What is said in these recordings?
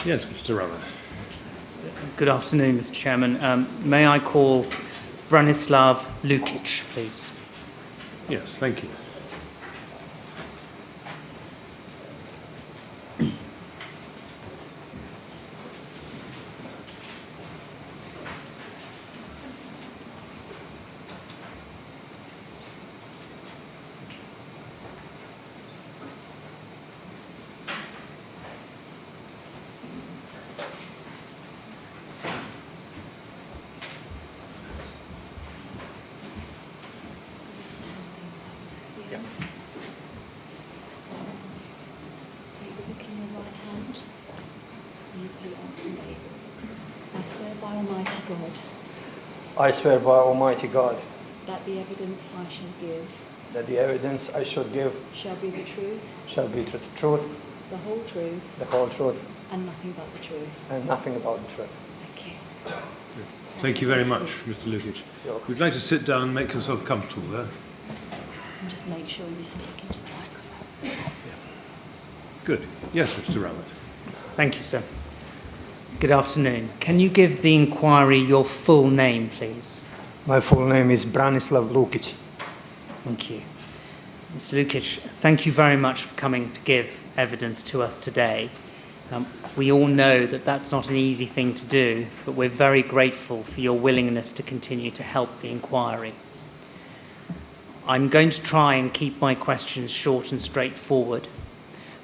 Yes, Mr. Rowland. Good afternoon, Mr. Chairman. May I call Branislav Lukic, please? Yes, thank you. Take the book in your right hand and you put it on for me. I swear by Almighty God I swear by Almighty God that the evidence I shall give that the evidence I should give shall be the truth, shall be the truth, the whole truth, the whole truth, and nothing but the truth. and nothing about the truth. Thank you. Thank you very much, Mr. Lukic. You're welcome. Would you like to sit down and make yourself comfortable there? And just make sure you speak into the microphone. Good. Yes, Mr. Rowland. Thank you, sir. Good afternoon. Can you give the inquiry your full name, please? My full name is Branislav Lukic. Thank you. Mr. Lukic, thank you very much for coming to give evidence to us today. We all know that that's not an easy thing to do, but we're very grateful for your willingness to continue to help the inquiry. I'm going to try and keep my questions short and straightforward,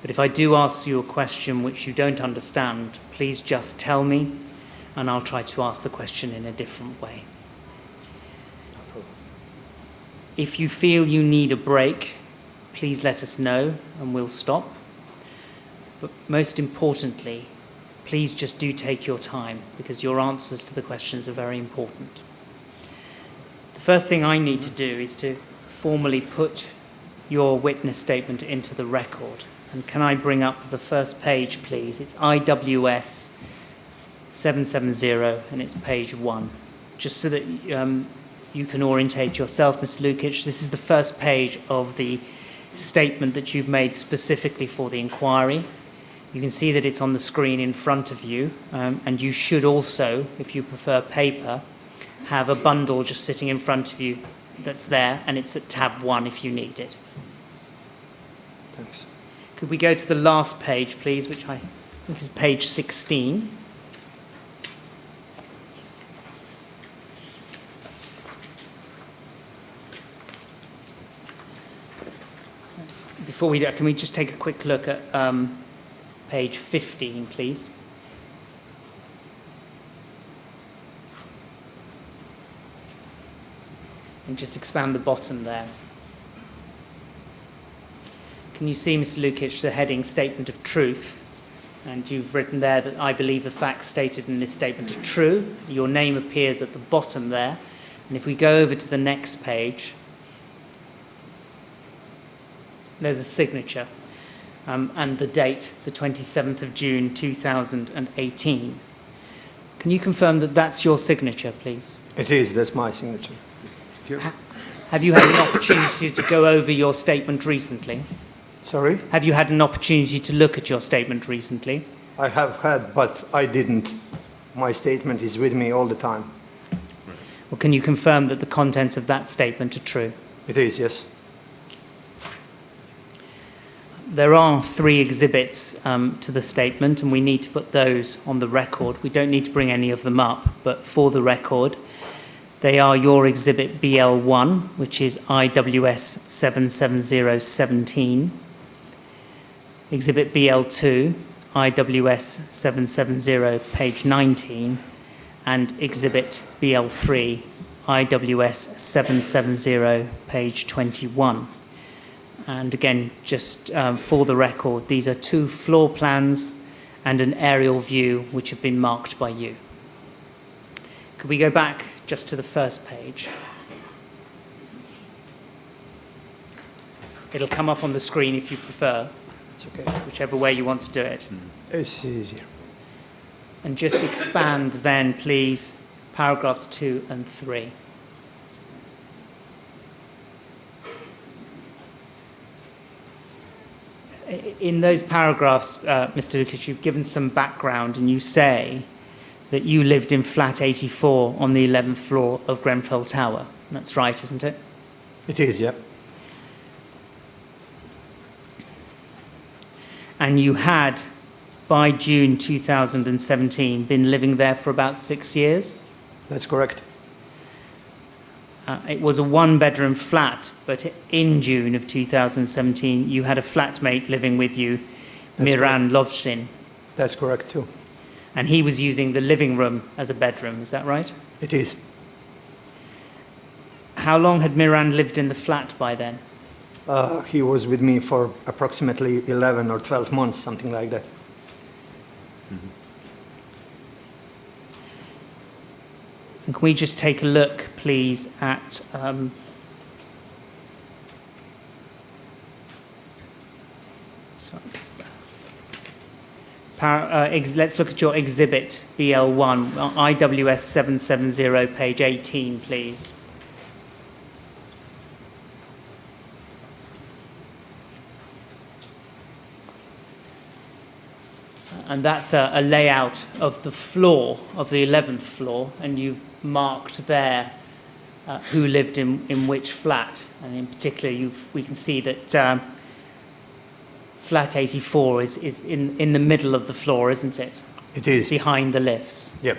but if I do ask you a question which you don't understand, please just tell me, and I'll try to ask the question in a different way. If you feel you need a break, please let us know and we'll stop. But most importantly, please just do take your time because your answers to the questions are very important. The first thing I need to do is to formally put your witness statement into the record. And can I bring up the first page, please? It's IWS 770 and it's page 1. Just so that you can orientate yourself, Mr. Lukic. This is the first page of the statement that you've made specifically for the inquiry. You can see that it's on the screen in front of you, and you should also, if you prefer paper, have a bundle just sitting in front of you that's there, and it's at tab 1 if you need it. Thanks. Could we go to the last page, please, which I think is page 16. Before we do, can we just take a quick look at page 15, please? And just expand the bottom there. Can you see, Mr. Lukic, the heading Statement of Truth? And you've written there that I believe the facts stated in this statement are true. Your name appears at the bottom there. And if we go over to the next page, there's a signature and the date, the 27th of June 2018. Can you confirm that that's your signature, please? It is, that's my signature. Have you had an opportunity to go over your statement recently? Sorry? Have you had an opportunity to look at your statement recently? I have had, but I didn't. My statement is with me all the time. Well, can you confirm that the contents of that statement are true? It is, yes. There are 3 exhibits to the statement, and we need to put those on the record. We don't need to bring any of them up, but for the record, they are your exhibit BL1, which is IWS 77017, exhibit BL2, IWS 770, page 19, and exhibit BL3, IWS 770, page 21. And again, just for the record, these are 2 floor plans and an aerial view which have been marked by you. Could we go back just to the first page? It'll come up on the screen if you prefer, It's okay. whichever way you want to do it. It's easier. And just expand then, please, paragraphs 2 and 3. in those paragraphs, Mr. Lukic, you've given some background and you say that you lived in flat 84 on the 11th floor of Grenfell Tower. That's right, isn't it? It is, yeah. And you had, by June 2017, been living there for about 6 years? That's correct. It was a one-bedroom flat, but in June of 2017, you had a flatmate living with you, That's Miran Lovshin, That's correct too. and he was using the living room as a bedroom. Is that right? It is. How long had Miran lived in the flat by then? He was with me for approximately 11 or 12 months, something like that. And can we just take a look, please, at let's look at your exhibit BL1, IWS 770, page 18, please. And that's a layout of the floor, of the 11th floor, and you've marked there who lived in which flat. And in particular, we can see that flat 84 is in the middle of the floor, isn't it? It is. Behind the lifts. Yep.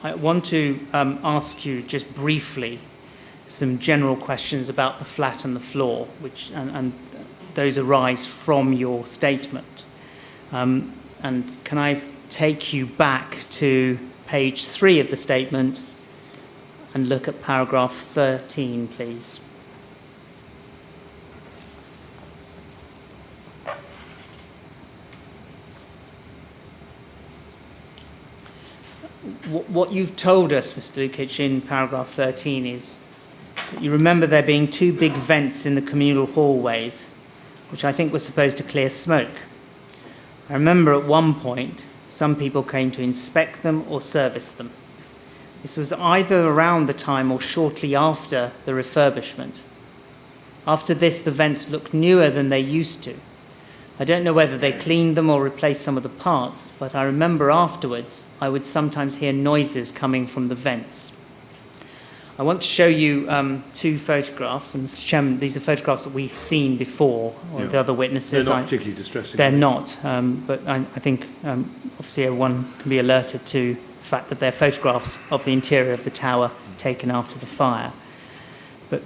I want to ask you just briefly some general questions about the flat and the floor, which and those arise from your statement. And can I take you back to page 3 of the statement and look at paragraph 13, please? What you've told us, Mr. Lukic, in paragraph 13 is that you remember there being 2 big vents in the communal hallways, which I think were supposed to clear smoke. I remember at one point some people came to inspect them or service them. This was either around the time or shortly after the refurbishment. After this, the vents looked newer than they used to. I don't know whether they cleaned them or replaced some of the parts, but I remember afterwards I would sometimes hear noises coming from the vents. I want to show you 2 photographs, and Mr. Chairman, these are photographs that we've seen before, or the other witnesses. They're not particularly distressing. They're not, but I think obviously everyone can be alerted to the fact that they're photographs of the interior of the tower taken after the fire. But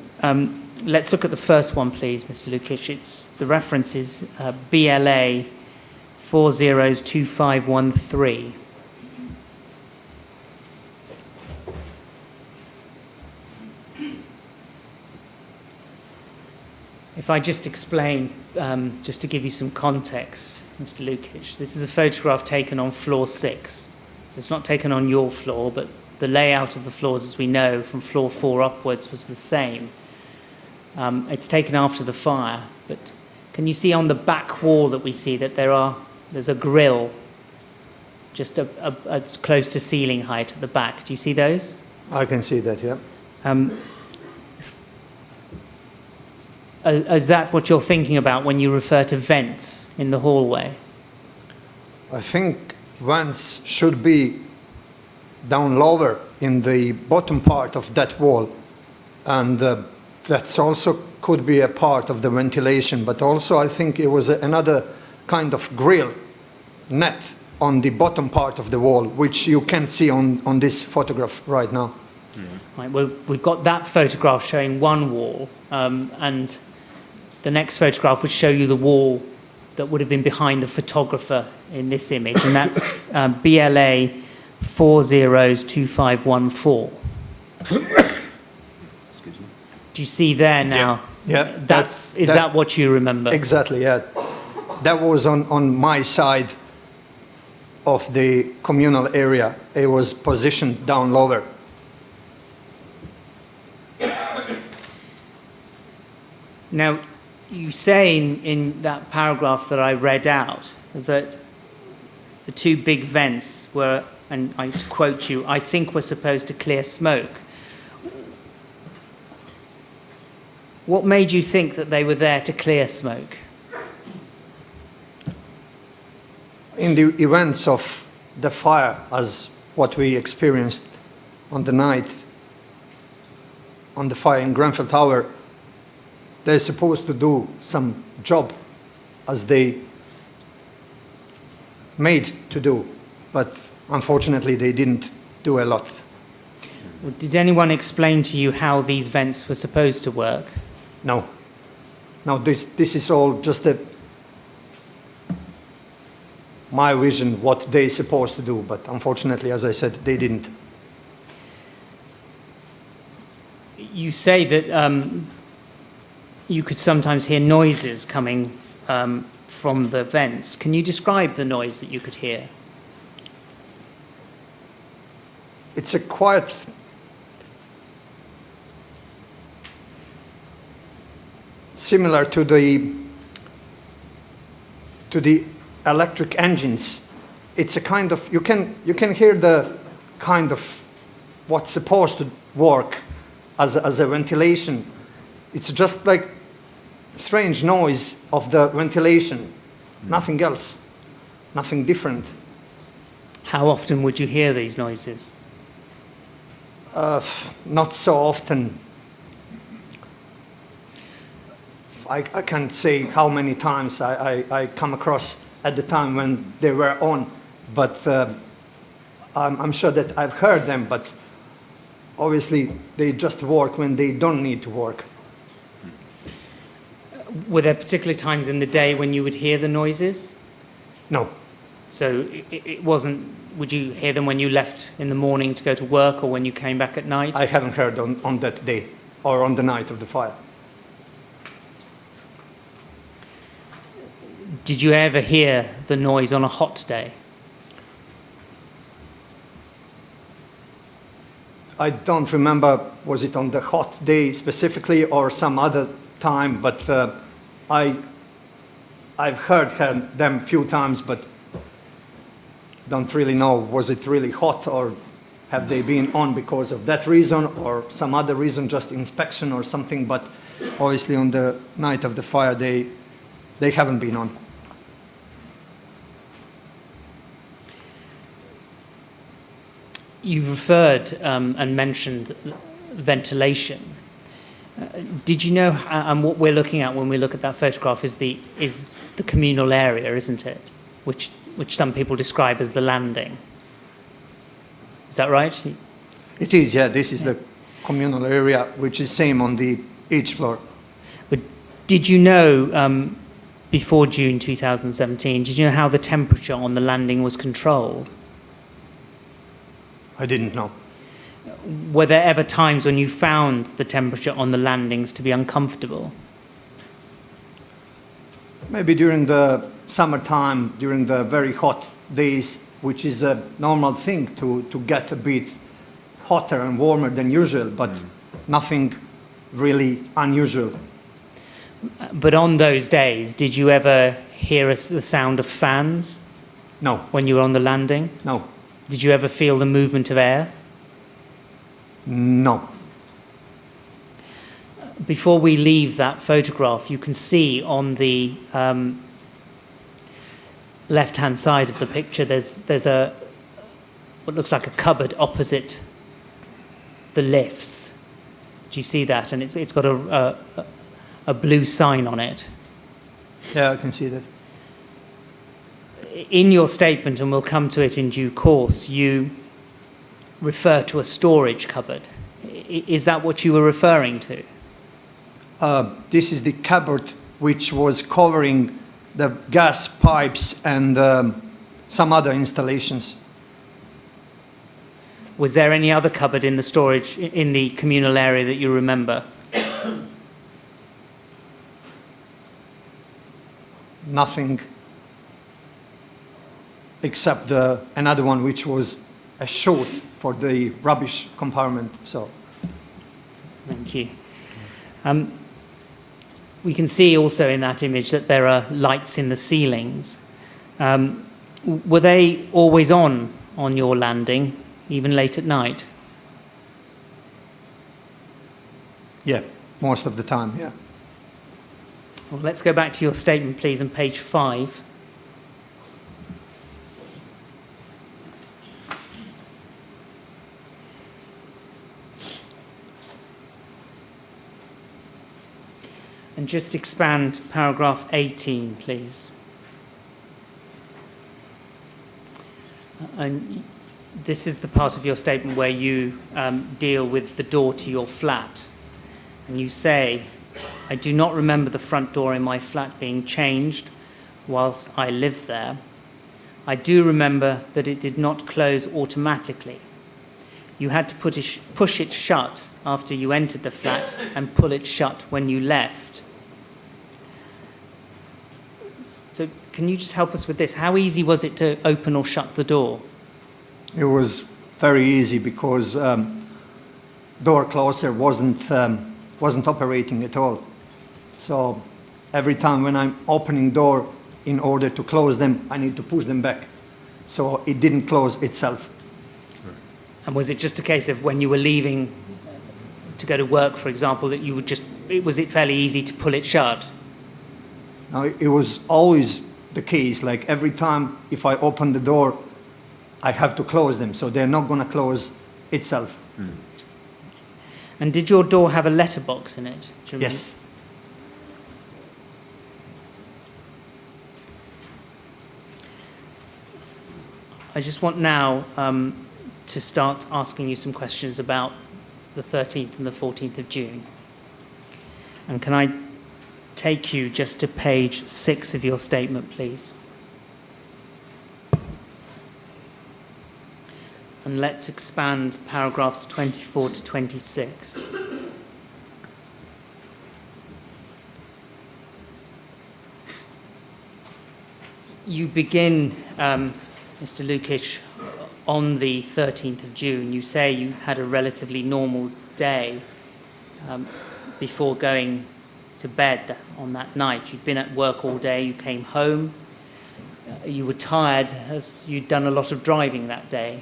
let's look at the first one, please, Mr. Lukic. The reference is BLA 402513. If I just explain, just to give you some context, Mr. Lukic, this is a photograph taken on floor 6. So it's not taken on your floor, but the layout of the floors, as we know, from floor 4 upwards was the same. It's taken after the fire, but can you see on the back wall that we see that there's a grill just it's close to ceiling height at the back? Do you see those? I can see that, yeah. Is that what you're thinking about when you refer to vents in the hallway? I think vents should be down lower in the bottom part of that wall, and that's also could be a part of the ventilation, but also I think it was another kind of grill net on the bottom part of the wall, which you can't see on this photograph right now. Right, well, we've got that photograph showing one wall, and the next photograph would show you the wall that would have been behind the photographer in this image, and that's BLA 402514. Excuse me. Do you see there now? Yeah. Is that what you remember? Exactly, yeah. That was on my side of the communal area. It was positioned down lower. Now, you say in that paragraph that I read out that the 2 big vents were, and to quote you, I think were supposed to clear smoke. What made you think that they were there to clear smoke? In the events of the fire, as what we experienced on the night on the fire in Grenfell Tower, they're supposed to do some job as they made to do, but unfortunately they didn't do a lot. Did anyone explain to you how these vents were supposed to work? No. No, this is all just my vision, what they're supposed to do, but unfortunately, as I said, they didn't. You say that you could sometimes hear noises coming from the vents. Can you describe the noise that you could hear? It's a quiet, similar to the electric engines. It's a kind of, you can hear the kind of what's supposed to work as a ventilation. It's just like strange noise of the ventilation, nothing else, nothing different. How often would you hear these noises? Not so often. I can't say how many times I come across at the time when they were on, but I'm sure that I've heard them, but obviously they just work when they don't need to work. Were there particular times in the day when you would hear the noises? No, So it wasn't, would you hear them when you left in the morning to go to work or when you came back at night? I haven't heard on that day or on the night of the fire. Did you ever hear the noise on a hot day? I don't remember, was it on the hot day specifically or some other time, but I've heard them a few times, but don't really know, was it really hot or have they been on because of that reason or some other reason, just inspection or something, but obviously on the night of the fire they haven't been on. You've referred and mentioned ventilation. Did you know, and what we're looking at when we look at that photograph is the communal area, isn't it? Which some people describe as the landing. Is that right? It is, yeah. This is the communal area, which is same on each floor. But did you know, before June 2017, did you know how the temperature on the landing was controlled? I didn't know. Were there ever times when you found the temperature on the landings to be uncomfortable? Maybe during the summertime, during the very hot days, which is a normal thing to get a bit hotter and warmer than usual, but nothing really unusual. But on those days, did you ever hear the sound of fans No, when you were on the landing? no, Did you ever feel the movement of air? no. Before we leave that photograph, you can see on the left-hand side of the picture, there's what looks like a cupboard opposite the lifts. Do you see that? And it's got a blue sign on it. Yeah, I can see that. In your statement, and we'll come to it in due course, you refer to a storage cupboard. Is that what you were referring to? This is the cupboard which was covering the gas pipes and some other installations. Was there any other cupboard in the storage, in the communal area that you remember? Nothing except another one which was a chute for the rubbish compartment. So, Thank you. We can see also in that image that there are lights in the ceilings. Were they always on your landing, even late at night? yeah, most of the time, yeah. Well, let's go back to your statement, please, on page 5. And just expand paragraph 18, please. And this is the part of your statement where you deal with the door to your flat. And you say, I do not remember the front door in my flat being changed whilst I lived there. I do remember that it did not close automatically. You had to push it shut after you entered the flat and pull it shut when you left. So can you just help us with this? How easy was it to open or shut the door? It was very easy because door closer wasn't operating at all. So every time when I'm opening door, in order to close them, I need to push them back. So it didn't close itself. And was it just a case of when you were leaving to go to work, for example, that you would just, was it fairly easy to pull it shut? Now, it was always the case, like every time if I open the door, I have to close them, so they're not going to close itself. And did your door have a letterbox in it? Do you Yes. I just want now to start asking you some questions about the 13th and the 14th of June. And can I take you just to page 6 of your statement, please? And let's expand paragraphs 24 to 26. You begin, Mr. Lukic, on the 13th of June. You say you had a relatively normal day before going to bed on that night. You'd been at work all day, you came home, you were tired as you'd done a lot of driving that day.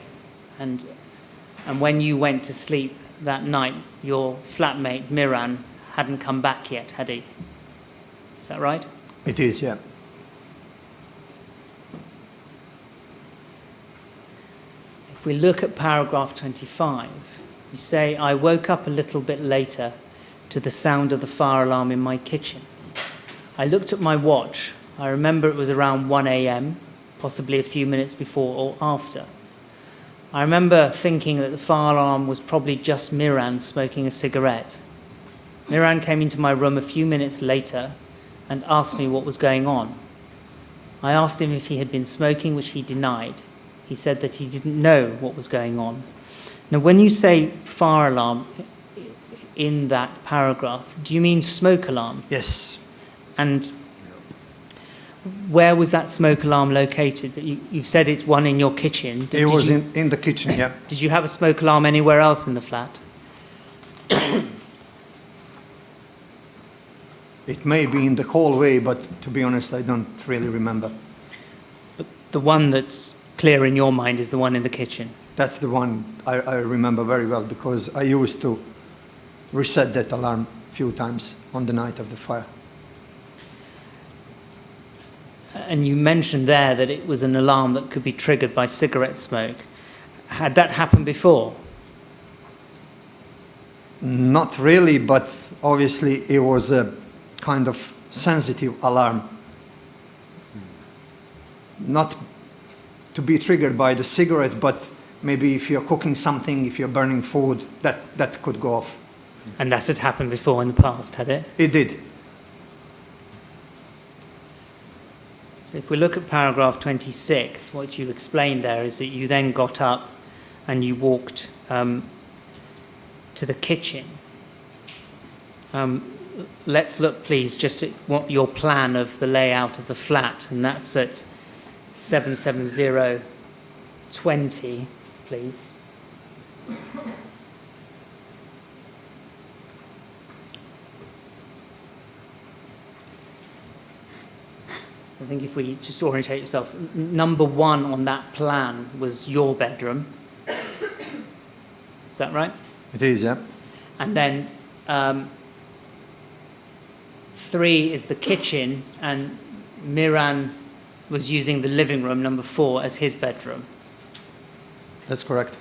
And when you went to sleep that night, your flatmate, Miran, hadn't come back yet, had he? Is that right? It is, yeah. If we look at paragraph 25, you say, I woke up a little bit later to the sound of the fire alarm in my kitchen. I looked at my watch. I remember it was around 1 a.m., possibly a few minutes before or after. I remember thinking that the fire alarm was probably just Miran smoking a cigarette. Miran came into my room a few minutes later and asked me what was going on. I asked him if he had been smoking, which he denied. He said that he didn't know what was going on. Now, when you say fire alarm in that paragraph, do you mean smoke alarm? Yes. And where was that smoke alarm located? You've said it's one in your kitchen. It was in the kitchen, yeah. Did you have a smoke alarm anywhere else in the flat? It may be in the hallway, but to be honest, I don't really remember. But the one that's clear in your mind is the one in the kitchen. That's the one I remember very well because I used to reset that alarm a few times on the night of the fire. And you mentioned there that it was an alarm that could be triggered by cigarette smoke. Had that happened before? Not really, but obviously it was a kind of sensitive alarm. Not to be triggered by the cigarette, but maybe if you're cooking something, if you're burning food, that could go off. And that had happened before in the past, had it? It did. So if we look at paragraph 26, what you explained there is that you then got up and you walked to the kitchen. Let's look, please, just at what your plan of the layout of the flat, and that's at 77020, please. I think if we just orientate yourself, number 1 on that plan was your bedroom. Is that right? It is, yeah. And then 3 is the kitchen, and Miran was using the living room, number 4, as his bedroom. That's correct.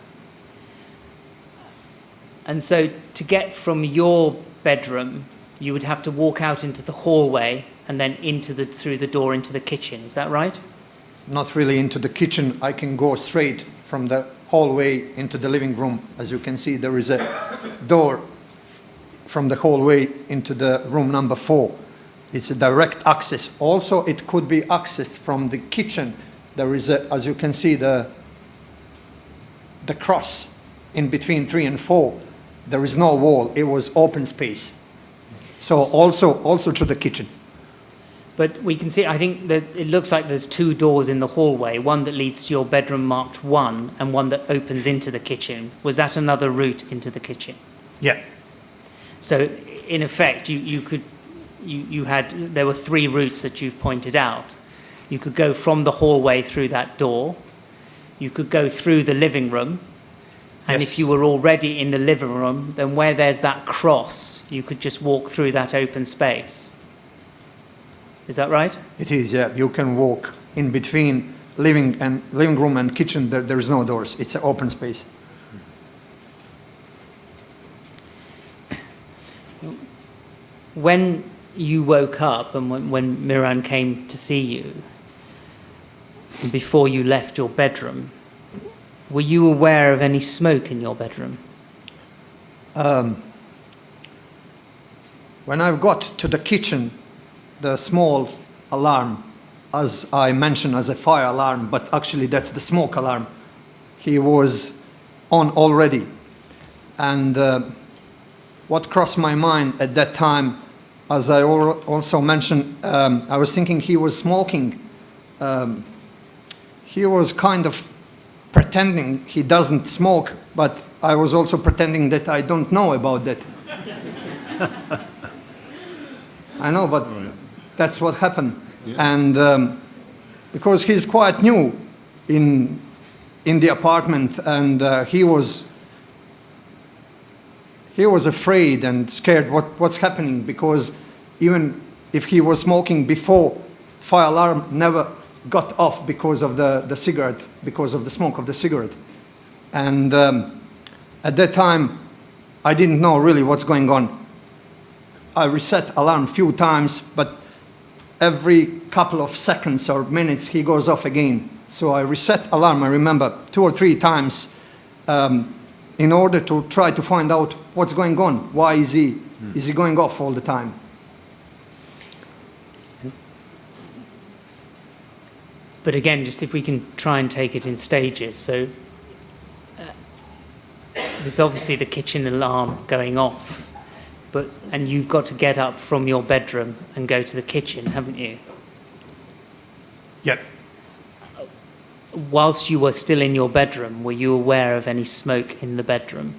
And so to get from your bedroom, you would have to walk out into the hallway and then through the door into the kitchen. Is that right? Not really into the kitchen. I can go straight from the hallway into the living room. As you can see, there is a door from the hallway into the room number 4. It's a direct access. Also, it could be accessed from the kitchen. There is as you can see, the cross in between 3 and 4. There is no wall. It was open space. So also to the kitchen. But we can see, I think that it looks like there's 2 doors in the hallway, one that leads to your bedroom marked 1 and one that opens into the kitchen. Was that another route into the kitchen? Yeah. So in effect, there were 3 routes that you've pointed out. You could go from the hallway through that door. You could go through the living room. And Yes. if you were already in the living room, then where there's that cross, you could just walk through that open space. Is that right? It is, yeah. You can walk in between living room and kitchen. There is no doors. It's an open space. When you woke up and when Miran came to see you, before you left your bedroom, were you aware of any smoke in your bedroom? When I got to the kitchen, the small alarm, as I mentioned, as a fire alarm, but actually that's the smoke alarm, he was on already. And what crossed my mind at that time, as I also mentioned, I was thinking he was smoking. He was kind of pretending he doesn't smoke, but I was also pretending that I don't know about that. I know, but that's what happened. Yeah. And because he's quite new in the apartment, and he was afraid and scared what's happening, because even if he was smoking before, fire alarm never got off because of the cigarette, because of the smoke of the cigarette. And at that time, I didn't know really what's going on. I reset alarm a few times, but every couple of seconds or minutes he goes off again. So I reset alarm, I remember, 2 or 3 times in order to try to find out what's going on. Why is he going off all the time? But again, just if we can try and take it in stages. So there's obviously the kitchen alarm going off, and you've got to get up from your bedroom and go to the kitchen, haven't you? Yep. Whilst you were still in your bedroom, were you aware of any smoke in the bedroom?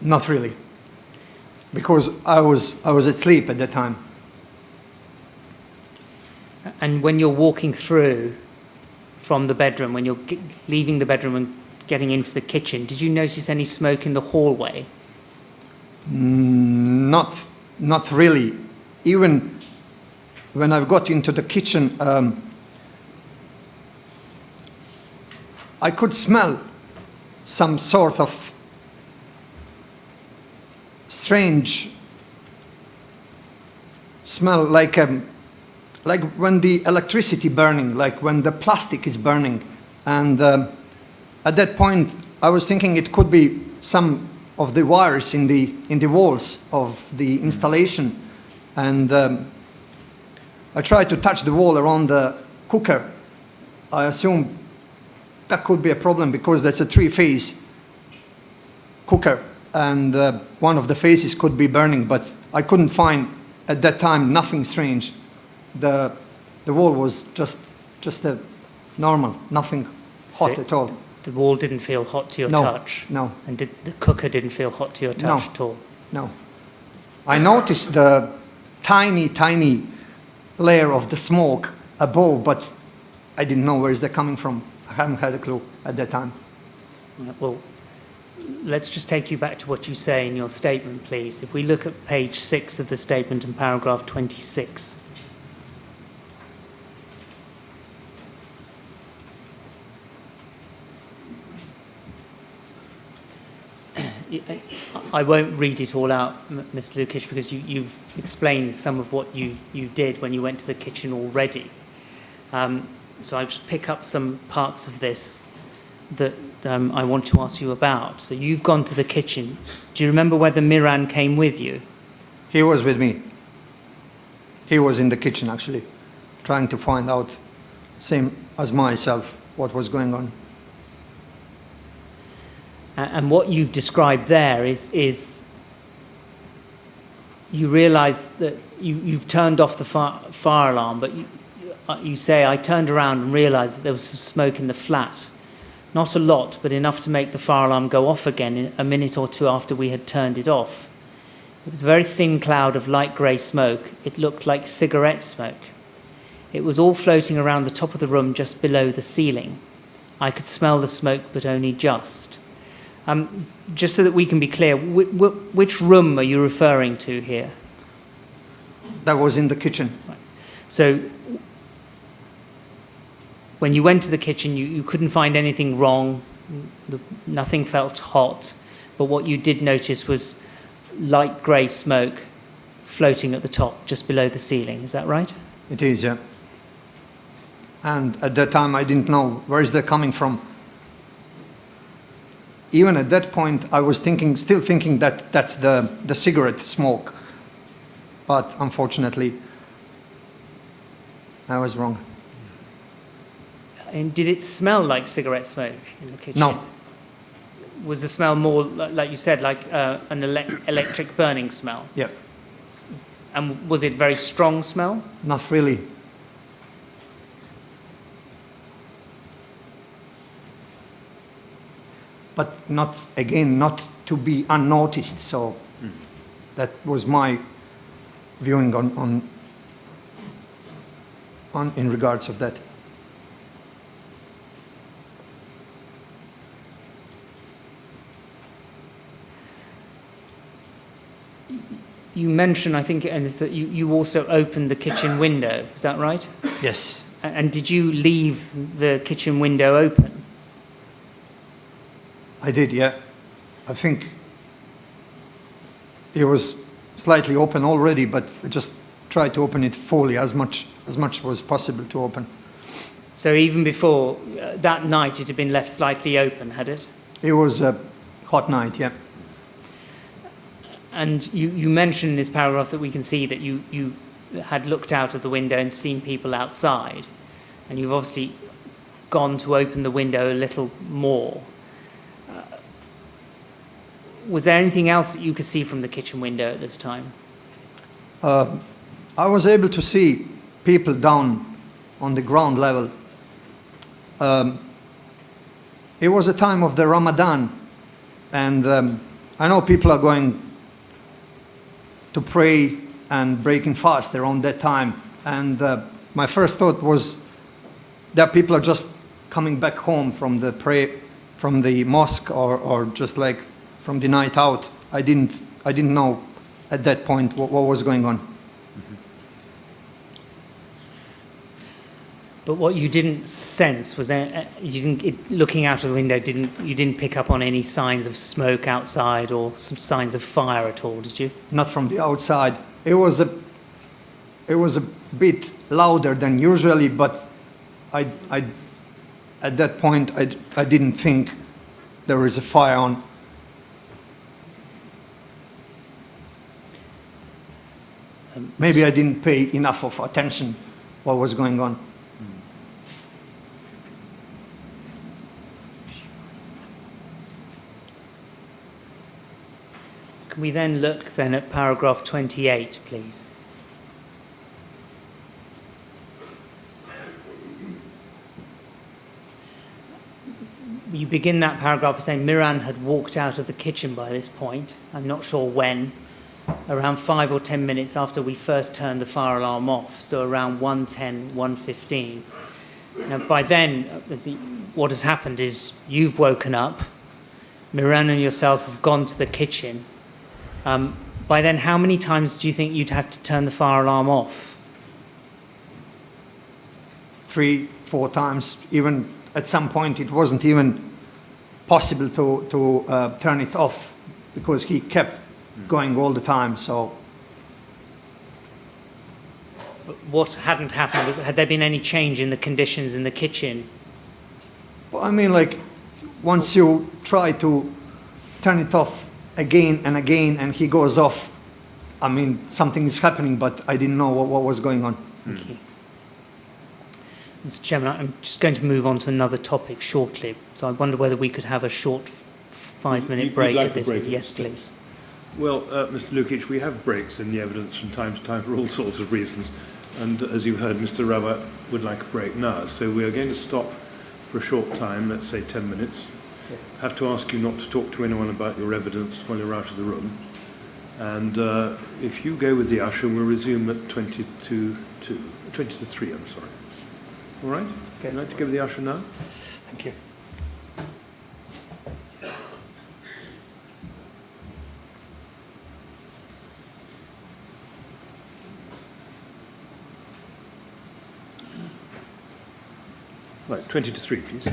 Not really, because I was asleep at that time. And when you're walking through from the bedroom, when you're leaving the bedroom and getting into the kitchen, did you notice any smoke in the hallway? Not really. Even when I got into the kitchen, I could smell some sort of strange smell, like when the electricity burning, like when the plastic is burning. And at that point, I was thinking it could be some of the wires in the walls of the installation. And I tried to touch the wall around the cooker. I assume that could be a problem because that's a 3-phase cooker, and one of the phases could be burning, but I couldn't find at that time nothing strange. The wall was just a normal, nothing hot at all. The wall didn't feel hot to your touch? No. And the cooker didn't feel hot to your touch at all? No. I noticed the tiny layer of the smoke above, but I didn't know where is that coming from. I haven't had a clue at that time. Well, let's just take you back to what you say in your statement, please. If we look at page 6 of the statement and paragraph 26. I won't read it all out, Mr. Lukic, because you've explained some of what you did when you went to the kitchen already. So I'll just pick up some parts of this that I want to ask you about. So you've gone to the kitchen. Do you remember whether Miran came with you? He was with me. He was in the kitchen, actually, trying to find out, same as myself, what was going on. And what you've described there is you realise that you've turned off the fire alarm, but you say, I turned around and realised that there was some smoke in the flat. Not a lot, but enough to make the fire alarm go off again in a minute or two after we had turned it off. It was a very thin cloud of light grey smoke. It looked like cigarette smoke. It was all floating around the top of the room just below the ceiling. I could smell the smoke, but only just. Just so that we can be clear, which room are you referring to here? That was in the kitchen. Right. So when you went to the kitchen, you couldn't find anything wrong, nothing felt hot, but what you did notice was light grey smoke floating at the top, just below the ceiling. Is that right? It is, yeah. And at that time, I didn't know where is that coming from. Even at that point, I was still thinking that that's the cigarette smoke. But unfortunately, I was wrong. And did it smell like cigarette smoke in the kitchen? No. Was the smell more, like you said, like an electric burning smell? Yeah. And was it very strong smell? Not really. But not to be unnoticed. So that was my viewing on in regards of that. You mentioned, I think, and that you also opened the kitchen window. Is that right? Yes. And did you leave the kitchen window open? I did, yeah. I think it was slightly open already, but I just tried to open it fully, as much was possible to open. So even before that night, it had been left slightly open, had it? It was a hot night, yeah. And you mentioned in this paragraph that we can see that you had looked out of the window and seen people outside, and you've obviously gone to open the window a little more. Was there anything else that you could see from the kitchen window at this time? I was able to see people down on the ground level. It was a time of the Ramadan, and I know people are going to pray and breaking fast around that time. And my first thought was that people are just coming back home from the mosque or just like from the night out. I didn't know at that point what was going on. But what you didn't sense was looking out of the window, you didn't pick up on any signs of smoke outside or some signs of fire at all, did you? Not from the outside. It was a bit louder than usually, but I at that point I didn't think there was a fire on. Maybe I didn't pay enough of attention what was going on. Can we then look then at paragraph 28, please? You begin that paragraph by saying Miran had walked out of the kitchen by this point. I'm not sure when. Around 5 or 10 minutes after we first turned the fire alarm off, so around 1:10, 1:15. Now, by then, what has happened is you've woken up, Miran and yourself have gone to the kitchen. By then, how many times do you think you'd have to turn the fire alarm off? 3, 4 times. Even at some point, it wasn't even possible to turn it off because he kept going all the time. So But what hadn't happened was, had there been any change in the conditions in the kitchen? well, I mean, like, once you try to turn it off again and again, and he goes off, I mean, something is happening, but I didn't know what was going on. Thank you. Mr. Chairman, I'm just going to move on to another topic shortly. So I wonder whether we could have a short 5-minute You'd break like at a this. break at Yes, this please. Well, Mr. Lukic, we have breaks in the evidence from time to time for all sorts of reasons. And as you heard, Mr. Rawat would like a break now. So we are going to stop for a short time, let's say 10 minutes. I have to ask you not to talk to anyone about your evidence while you're out of the room. And if you go with the usher, we'll resume at 20 to 3, I'm sorry. All right? Okay. Would you like to go with the usher now? Thank you. Right, 20 to 3, please.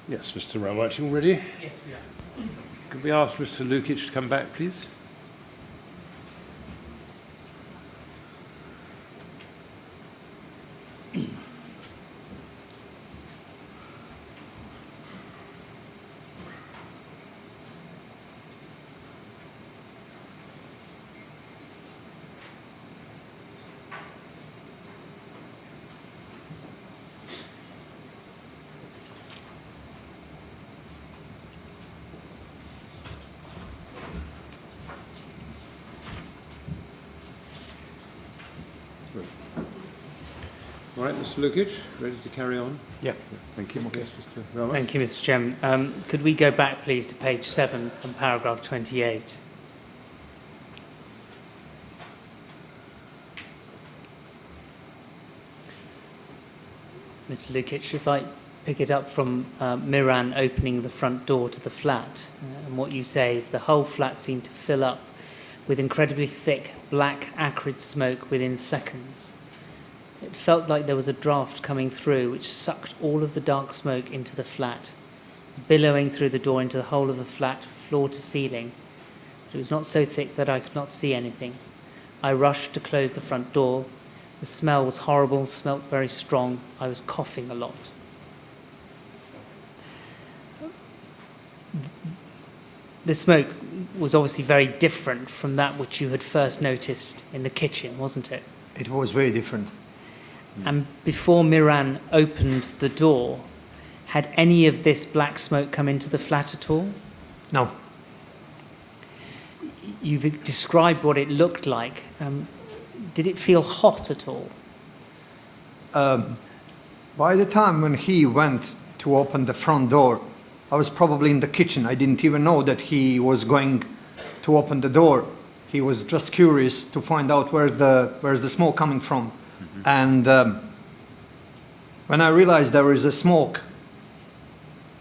Yes, Mr. Rawat, you all ready? Yes, we are. Could we ask Mr. Lukic to come back, please? All right, Mr. Lukic, ready to carry on? Yeah. Thank you. Yes, Mr. Rawat. Thank you, Mr. Chairman. Could we go back, please, to page 7 and paragraph 28? Mr. Lukic, if I pick it up from Miran opening the front door to the flat, and what you say is the whole flat seemed to fill up with incredibly thick, black, acrid smoke within seconds. It felt like there was a draft coming through which sucked all of the dark smoke into the flat, billowing through the door into the whole of the flat, floor to ceiling. It was not so thick that I could not see anything. I rushed to close the front door. The smell was horrible, smelt very strong. I was coughing a lot. The smoke was obviously very different from that which you had first noticed in the kitchen, wasn't it? It was very different. And before Miran opened the door, had any of this black smoke come into the flat at all? No. You've described what it looked like. Did it feel hot at all? By the time when he went to open the front door, I was probably in the kitchen. I didn't even know that he was going to open the door. He was just curious to find out where's the smoke coming from. And when I realized there was a smoke,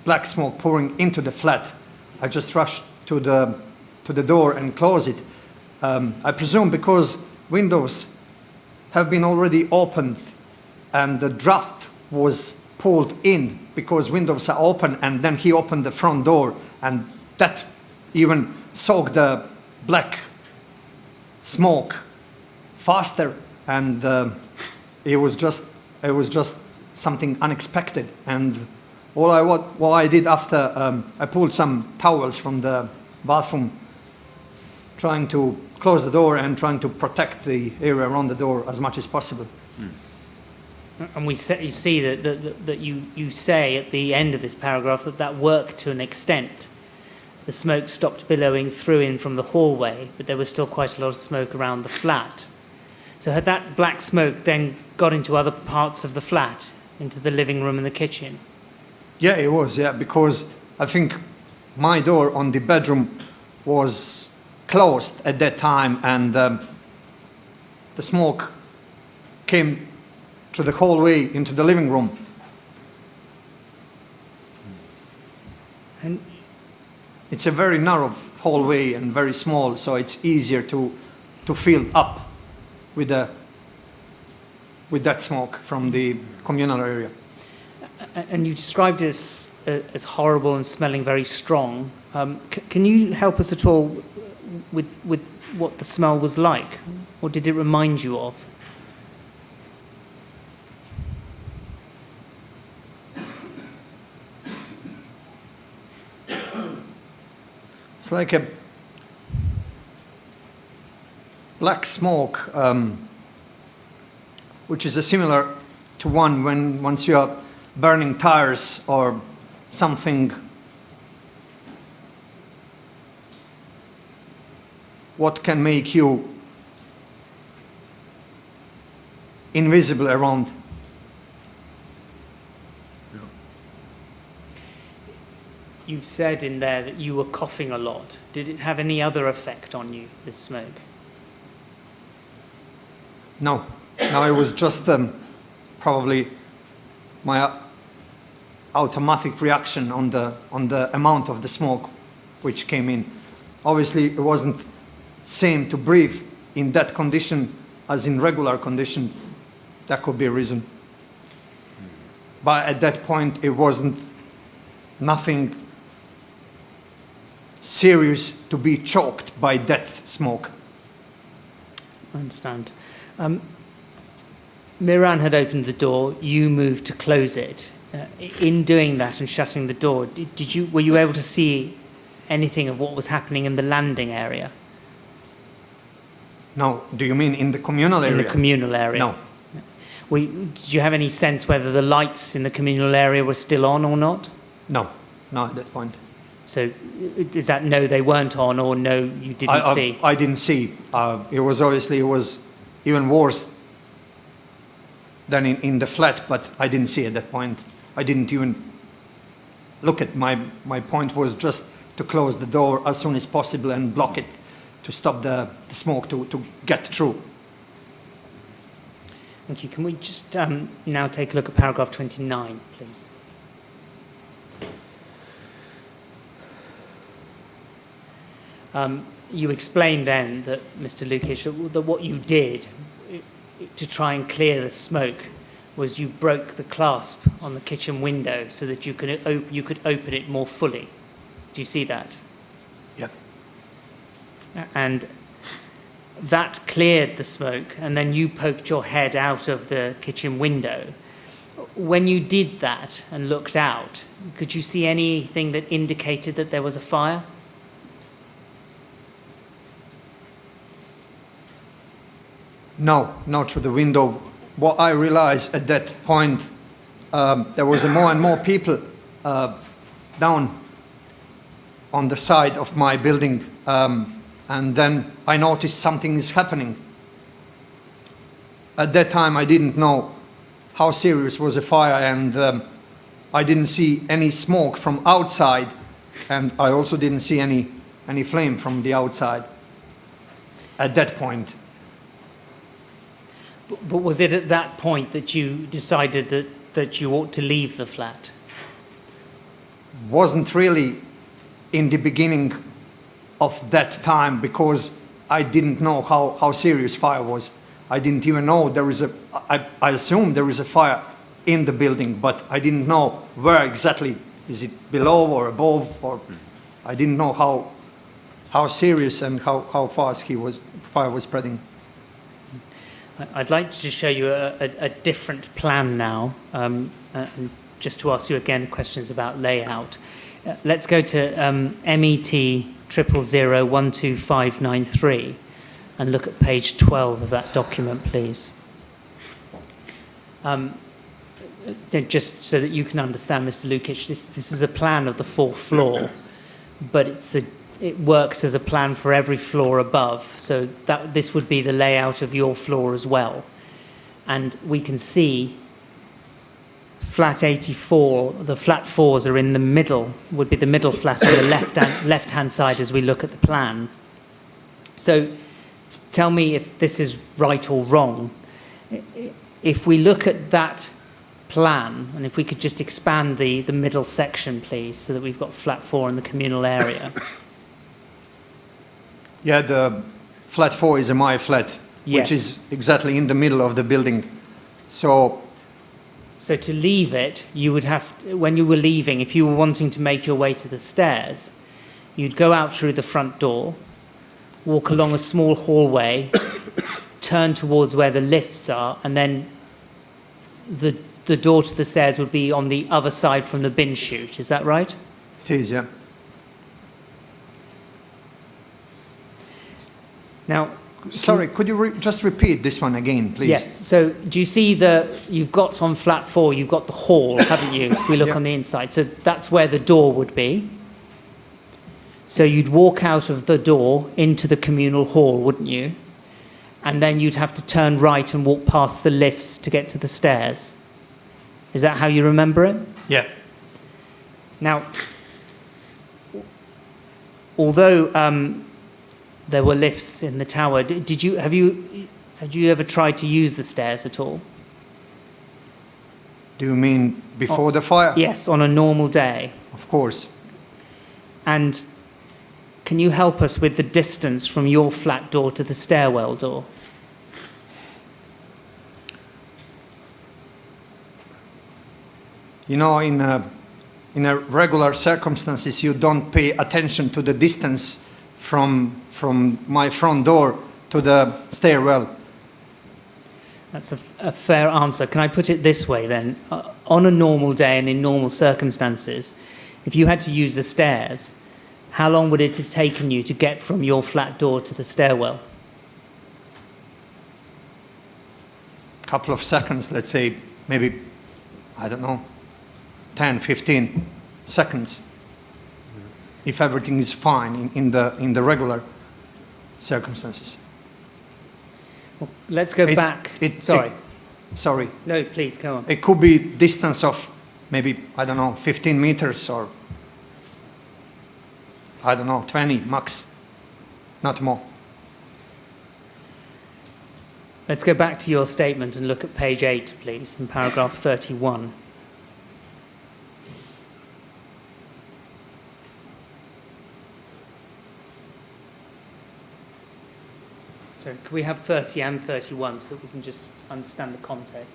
black smoke pouring into the flat, I just rushed to the door and closed it. I presume because windows have been already opened and the draft was pulled in because windows are open, and then he opened the front door and that even soaked the black smoke faster, and it was just something unexpected. And what I did after, I pulled some towels from the bathroom, trying to close the door and trying to protect the area around the door as much as possible. And you see that you say at the end of this paragraph that worked to an extent. The smoke stopped billowing through in from the hallway, but there was still quite a lot of smoke around the flat. So had that black smoke then got into other parts of the flat, into the living room and the kitchen? Yeah, it was, yeah, because I think my door on the bedroom was closed at that time, and the smoke came through the hallway into the living room. And it's a very narrow hallway and very small, so it's easier to fill up with that smoke from the communal area. And you described it as horrible and smelling very strong. Can you help us at all with what the smell was like? What did it remind you of? It's like a black smoke, which is similar to one once you are burning tires or something. What can make you invisible around? You've said in there that you were coughing a lot. Did it have any other effect on you, this smoke? No, it was just probably my automatic reaction on the amount of the smoke which came in. Obviously, it wasn't same to breathe in that condition as in regular condition. That could be a reason. But at that point, it wasn't nothing serious to be choked by death smoke. I understand. Miran had opened the door. You moved to close it. In doing that and shutting the door, were you able to see anything of what was happening in the landing area? No, do you mean in the communal area? In the communal area? No. Did you have any sense whether the lights in the communal area were still on or not? No, no, at that point. So is that no, they weren't on, or no, you didn't see? I didn't see. It was even worse than in the flat, but I didn't see at that point. I didn't even look at my point was just to close the door as soon as possible and block it to stop the smoke to get through. Thank you. Can we just now take a look at paragraph 29, please? You explained then that, Mr. Lukic, that what you did to try and clear the smoke was you broke the clasp on the kitchen window so that you could open it more fully. Do you see that? Yeah. And that cleared the smoke, and then you poked your head out of the kitchen window. When you did that and looked out, could you see anything that indicated that there was a fire? No, not through the window. What I realized at that point, there was more and more people down on the side of my building, and then I noticed something is happening. At that time, I didn't know how serious was the fire, and I didn't see any smoke from outside, and I also didn't see any flame from the outside at that point. But was it at that point that you decided that you ought to leave the flat? Wasn't really in the beginning of that time, because I didn't know how serious fire was. I didn't even know I assumed there is a fire in the building, but I didn't know where exactly. Is it below or above? Or I didn't know how serious and how fast fire was spreading. I'd like to just show you a different plan now, and just to ask you again questions about layout. Let's go to MET 000012593 and look at page 12 of that document, please. Just so that you can understand, Mr. Lukic, this is a plan of the fourth floor, but it works as a plan for every floor above. So this would be the layout of your floor as well. And we can see flat 84, the flat fours are in the middle, would be the middle flat on the left-hand side as we look at the plan. So tell me if this is right or wrong. If we look at that plan, and if we could just expand the middle section, please, so that we've got flat 4 in the communal area. Yeah, the flat 4 is my flat, Yes. which is exactly in the middle of the building. So to leave it, you would have to, when you were leaving, if you were wanting to make your way to the stairs, you'd go out through the front door, walk along a small hallway, turn towards where the lifts are, and then the door to the stairs would be on the other side from the bin chute. Is that right? it is, yeah. Now, Sorry, could you just repeat this one again, please? yes. So do you see you've got on flat 4, you've got the hall, haven't you? If we look Yeah. on the inside. So that's where the door would be. So you'd walk out of the door into the communal hall, wouldn't you? And then you'd have to turn right and walk past the lifts to get to the stairs. Is that how you remember it? Yeah. Now, although there were lifts in the tower, have you ever tried to use the stairs at all? Do you mean before the fire? Yes, on a normal day. Of course. And can you help us with the distance from your flat door to the stairwell door? You know, in a regular circumstances, you don't pay attention to the distance from my front door to the stairwell. That's a fair answer. Can I put it this way then? On a normal day and in normal circumstances, if you had to use the stairs, how long would it have taken you to get from your flat door to the stairwell? A couple of seconds, let's say, maybe, I don't know, 10, 15 seconds, if everything is fine in the regular circumstances. Well, let's go back. Sorry. No, please, go on. It could be distance of maybe, I don't know, 15 meters or, I don't know, 20 max, not more. Let's go back to your statement and look at page 8, please, in paragraph 31. So can we have 30 and 31 so that we can just understand the context?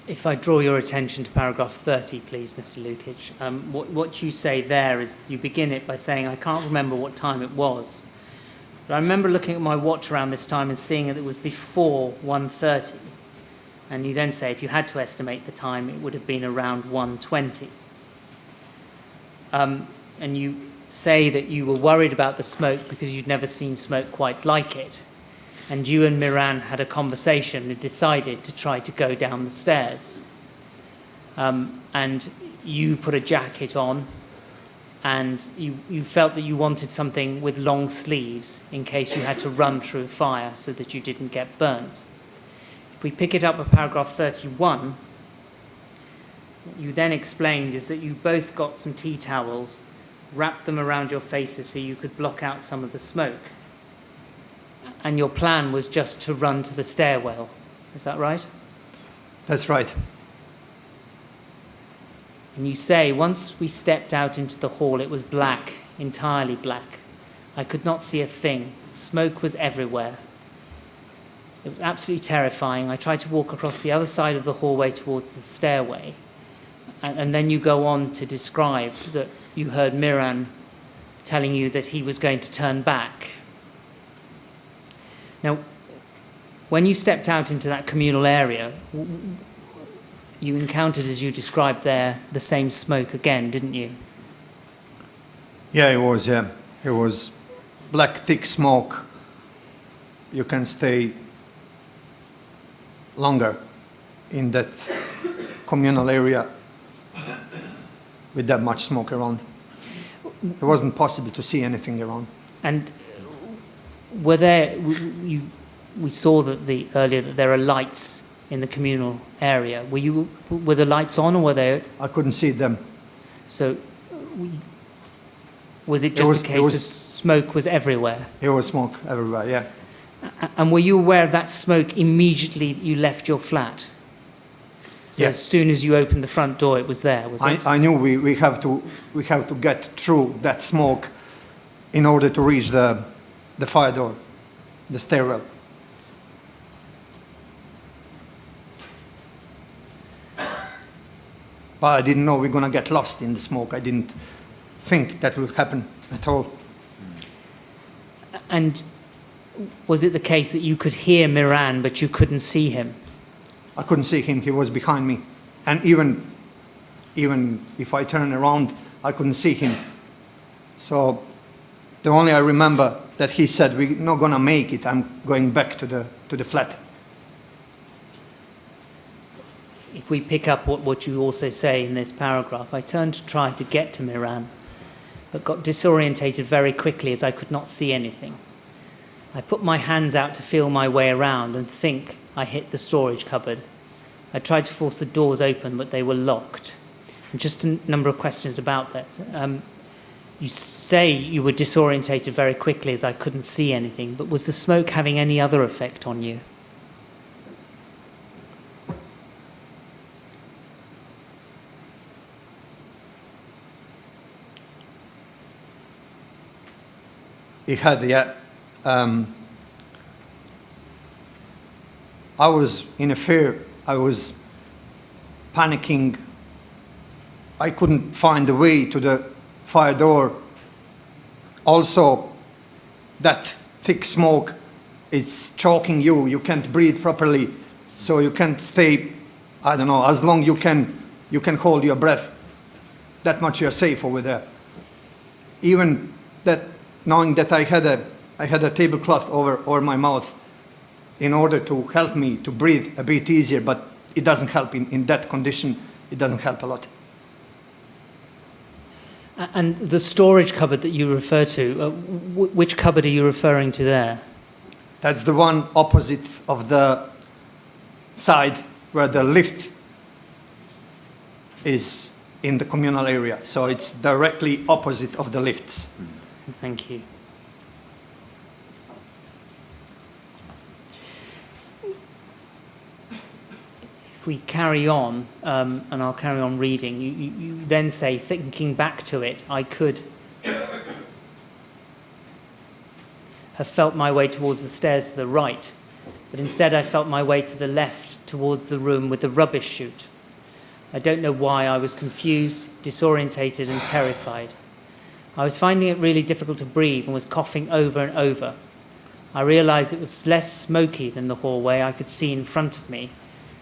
If I draw your attention to paragraph 30, please, Mr. Lukic. What you say there is you begin it by saying, I can't remember what time it was. But I remember looking at my watch around this time and seeing that it was before 1:30. And you then say, if you had to estimate the time, it would have been around 1:20. And you say that you were worried about the smoke because you'd never seen smoke quite like it. And you and Miran had a conversation and decided to try to go down the stairs. And you put a jacket on, and you felt that you wanted something with long sleeves in case you had to run through fire so that you didn't get burnt. If we pick it up at paragraph 31, what you then explained is that you both got some tea towels, wrapped them around your faces so you could block out some of the smoke. And your plan was just to run to the stairwell. Is that right? That's right. And you say, once we stepped out into the hall, it was black, entirely black. I could not see a thing. Smoke was everywhere. It was absolutely terrifying. I tried to walk across the other side of the hallway towards the stairway. And then you go on to describe that you heard Miran telling you that he was going to turn back. Now, when you stepped out into that communal area, you encountered, as you described there, the same smoke again, didn't you? Yeah, it was, yeah. It was black, thick smoke. You can stay longer in that communal area with that much smoke around. It wasn't possible to see anything around. And were there, we saw that earlier that there are lights in the communal area. Were the lights on, or were they? I couldn't see them. So, was it just a case of smoke was everywhere? It was smoke everywhere, yeah. And were you aware of that smoke immediately you left your flat? So Yes. as soon as you opened the front door, it was there, was it? I knew we have to get through that smoke in order to reach the fire door, the stairwell. But I didn't know we're going to get lost in the smoke. I didn't think that would happen at all. And was it the case that you could hear Miran, but you couldn't see him? I couldn't see him. He was behind me. And even if I turned around, I couldn't see him. So the only I remember that he said, we're not going to make it. I'm going back to the flat. If we pick up what you also say in this paragraph, I turned to try to get to Miran, but got disorientated very quickly as I could not see anything. I put my hands out to feel my way around and think I hit the storage cupboard. I tried to force the doors open, but they were locked. And just a number of questions about that. You say you were disorientated very quickly as I couldn't see anything, but was the smoke having any other effect on you? He had, yeah. I was in a fear. I was panicking. I couldn't find the way to the fire door. Also, that thick smoke is choking you. You can't breathe properly, so you can't stay, I don't know, as long you can hold your breath. That much you're safe over there. Even that, knowing that I had a tablecloth over my mouth in order to help me to breathe a bit easier, but it doesn't help in that condition. It doesn't help a lot. And the storage cupboard that you refer to, which cupboard are you referring to there? That's the one opposite of the side where the lift is in the communal area. So it's directly opposite of the lifts. Thank you. If we carry on, and I'll carry on reading, you then say, thinking back to it, I could have felt my way towards the stairs to the right, but instead I felt my way to the left towards the room with the rubbish chute. I don't know why I was confused, disorientated and terrified. I was finding it really difficult to breathe and was coughing over and over. I realized it was less smoky than the hallway I could see in front of me.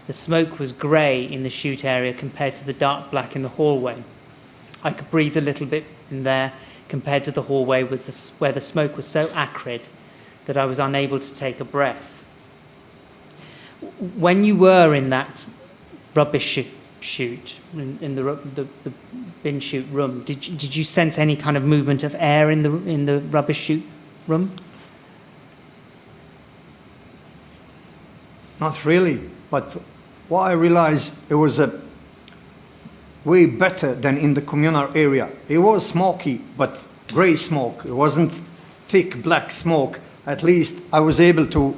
The smoke was grey in the chute area compared to the dark black in the hallway. I could breathe a little bit in there compared to the hallway where the smoke was so acrid that I was unable to take a breath. When you were in that rubbish chute, in the bin chute room, did you sense any kind of movement of air in the rubbish chute room? Not really, but what I realized, it was way better than in the communal area. It was smoky, but grey smoke. It wasn't thick black smoke. At least I was able to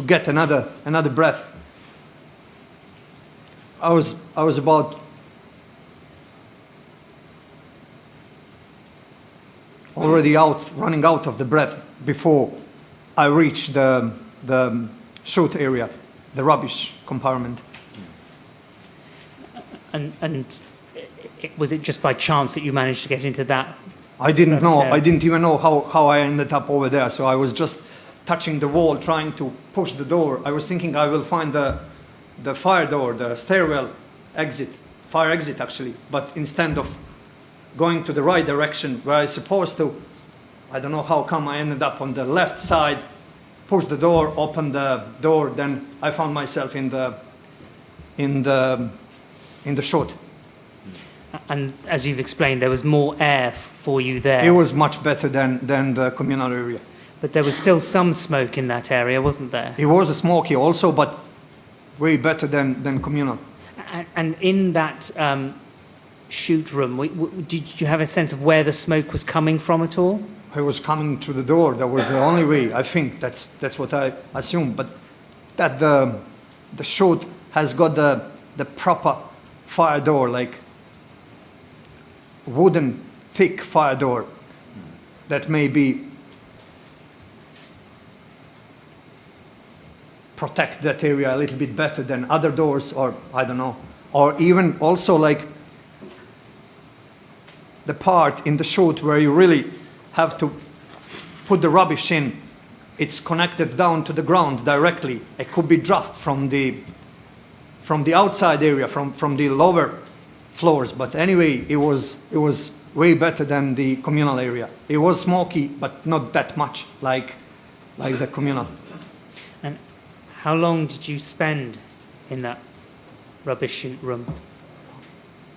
get another breath. I was about already running out of the breath before I reached the chute area, the rubbish compartment. And was it just by chance that you managed to get into that? I didn't know. area? I didn't even know how I ended up over there. So I was just touching the wall, trying to push the door. I was thinking I will find the fire door, the stairwell exit, fire exit actually. But instead of going to the right direction where I was supposed to, I don't know how come I ended up on the left side, pushed the door, opened the door, then I found myself in the chute. And as you've explained, there was more air for you there. It was much better than the communal area. But there was still some smoke in that area, wasn't there? It was smoky also, but way better than communal. And in that chute room, did you have a sense of where the smoke was coming from at all? I was coming to the door. That was the only way. I think that's what I assume. But that the chute has got the proper fire door, like wooden thick fire door that maybe protect that area a little bit better than other doors, or I don't know, or even also like the part in the chute where you really have to put the rubbish in. It's connected down to the ground directly. It could be dropped from the outside area, from the lower floors. But anyway, it was way better than the communal area. It was smoky, but not that much like the communal. And how long did you spend in that rubbish chute room?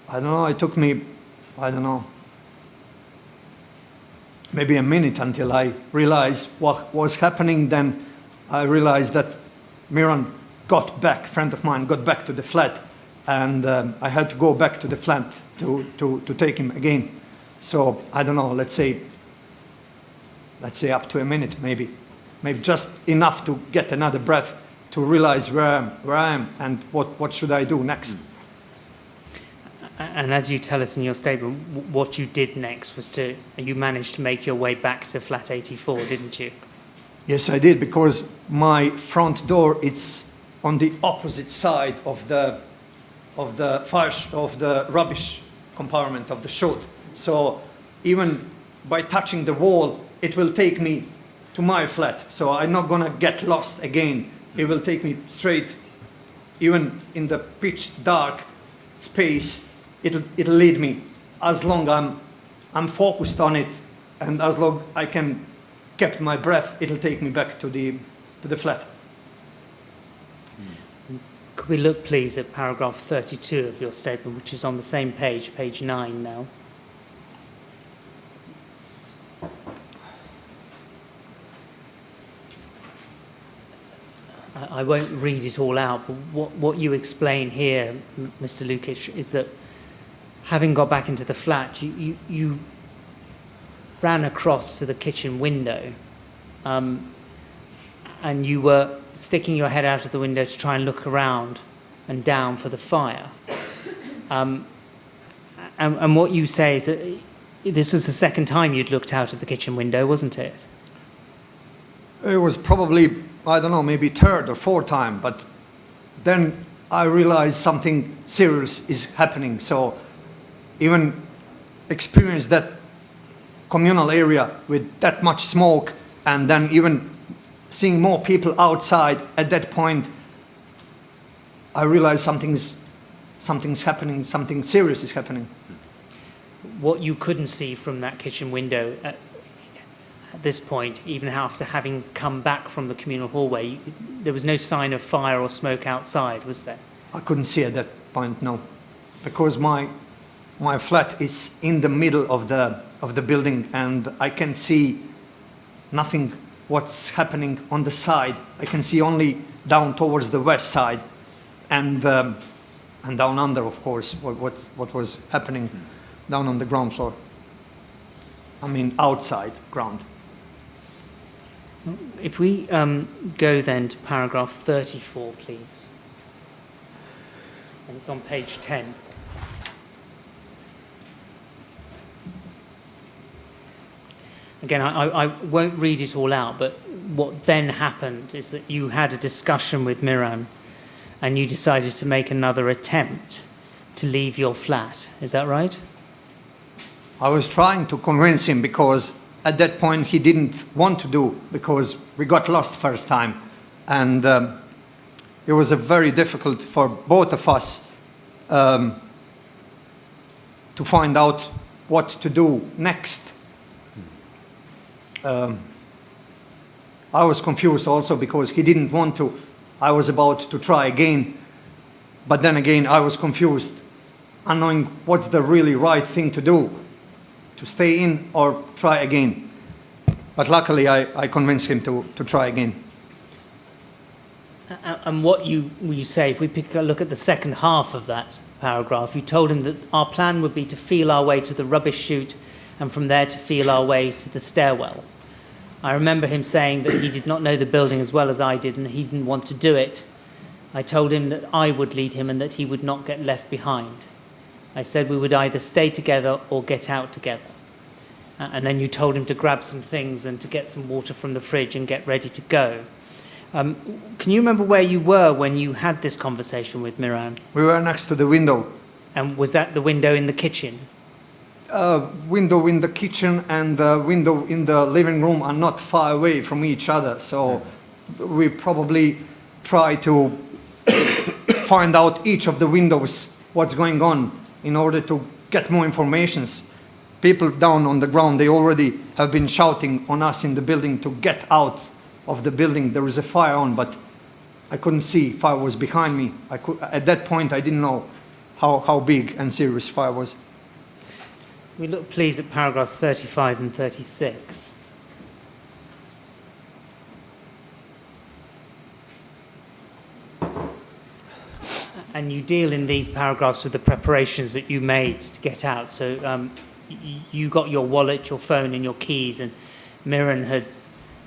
I don't know. It took me, I don't know, maybe a minute until I realized what was happening. Then I realized that Miran friend of mine, got back to the flat, and I had to go back to the flat to take him again. So I don't know, let's say up to a minute, maybe just enough to get another breath, to realize where I am and what should I do next. And as you tell us in your statement, what you did next was you managed to make your way back to flat 84, didn't you? Yes, I did, because my front door, it's on the opposite side of the rubbish compartment of the chute. So even by touching the wall, it will take me to my flat. So I'm not gonna get lost again. It will take me straight, even in the pitch dark space. It'll lead me as long I'm focused on it, and as long I can keep my breath, it'll take me back to the flat. Could we look, please, at paragraph 32 of your statement, which is on the same page, page 9 now? I won't read it all out, but what you explain here, Mr. Lukic, is that having got back into the flat, you ran across to the kitchen window, and you were sticking your head out of the window to try and look around and down for the fire. And what you say is that this was the second time you'd looked out of the kitchen window, wasn't it? It was probably, I don't know, maybe third or fourth time, but then I realized something serious is happening. So even experience that communal area with that much smoke, and then even seeing more people outside at that point, I realized something's happening, something serious is happening. What you couldn't see from that kitchen window at this point, even after having come back from the communal hallway, there was no sign of fire or smoke outside, was there? I couldn't see at that point, no, because my flat is in the middle of the building, and I can see nothing what's happening on the side. I can see only down towards the west side, and down under, of course, what was happening down on the ground floor. I mean, outside ground. If we go then to paragraph 34, please. And it's on page 10. Again, I won't read it all out, but what then happened is that you had a discussion with Miran, and you decided to make another attempt to leave your flat. Is that right? I was trying to convince him, because at that point he didn't want to do, because we got lost first time, and it was very difficult for both of us to find out what to do next. I was confused also, because he didn't want to. I was about to try again, but then again I was confused, unknowing what's the really right thing to do, to stay in or try again. But luckily I convinced him to try again. And what you say, if we pick a look at the second half of that paragraph, you told him that our plan would be to feel our way to the rubbish chute, and from there to feel our way to the stairwell. I remember him saying that he did not know the building as well as I did, and he didn't want to do it. I told him that I would lead him and that he would not get left behind. I said we would either stay together or get out together. And then you told him to grab some things and to get some water from the fridge and get ready to go. Can you remember where you were when you had this conversation with Miran? We were next to the window. And was that the window in the kitchen? Window in the kitchen and the window in the living room are not far away from each other, so we probably try to find out each of the windows what's going on in order to get more information. People down on the ground, they already have been shouting on us in the building to get out of the building. There was a fire on, but I couldn't see. Fire was behind me. At that point I didn't know how big and serious fire was. We look, please, at paragraphs 35 and 36. And you deal in these paragraphs with the preparations that you made to get out. So you got your wallet, your phone, and your keys, and Miran had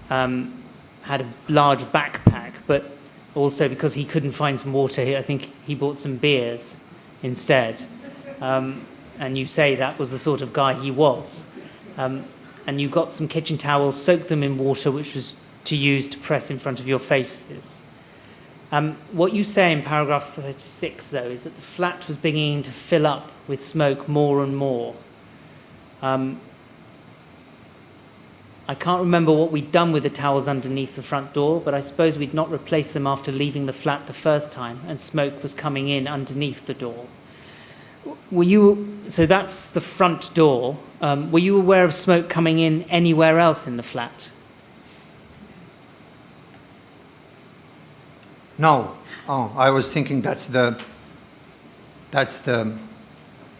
had a large backpack, but also because he couldn't find some water, I think he bought some beers instead. And you say that was the sort of guy he was. And you got some kitchen towels, soaked them in water, which was to use to press in front of your faces. What you say in paragraph 36, though, is that the flat was beginning to fill up with smoke more and more. I can't remember what we'd done with the towels underneath the front door, but I suppose we'd not replaced them after leaving the flat the first time, and smoke was coming in underneath the door. So that's the front door. Were you aware of smoke coming in anywhere else in the flat? No. Oh, I was thinking that's the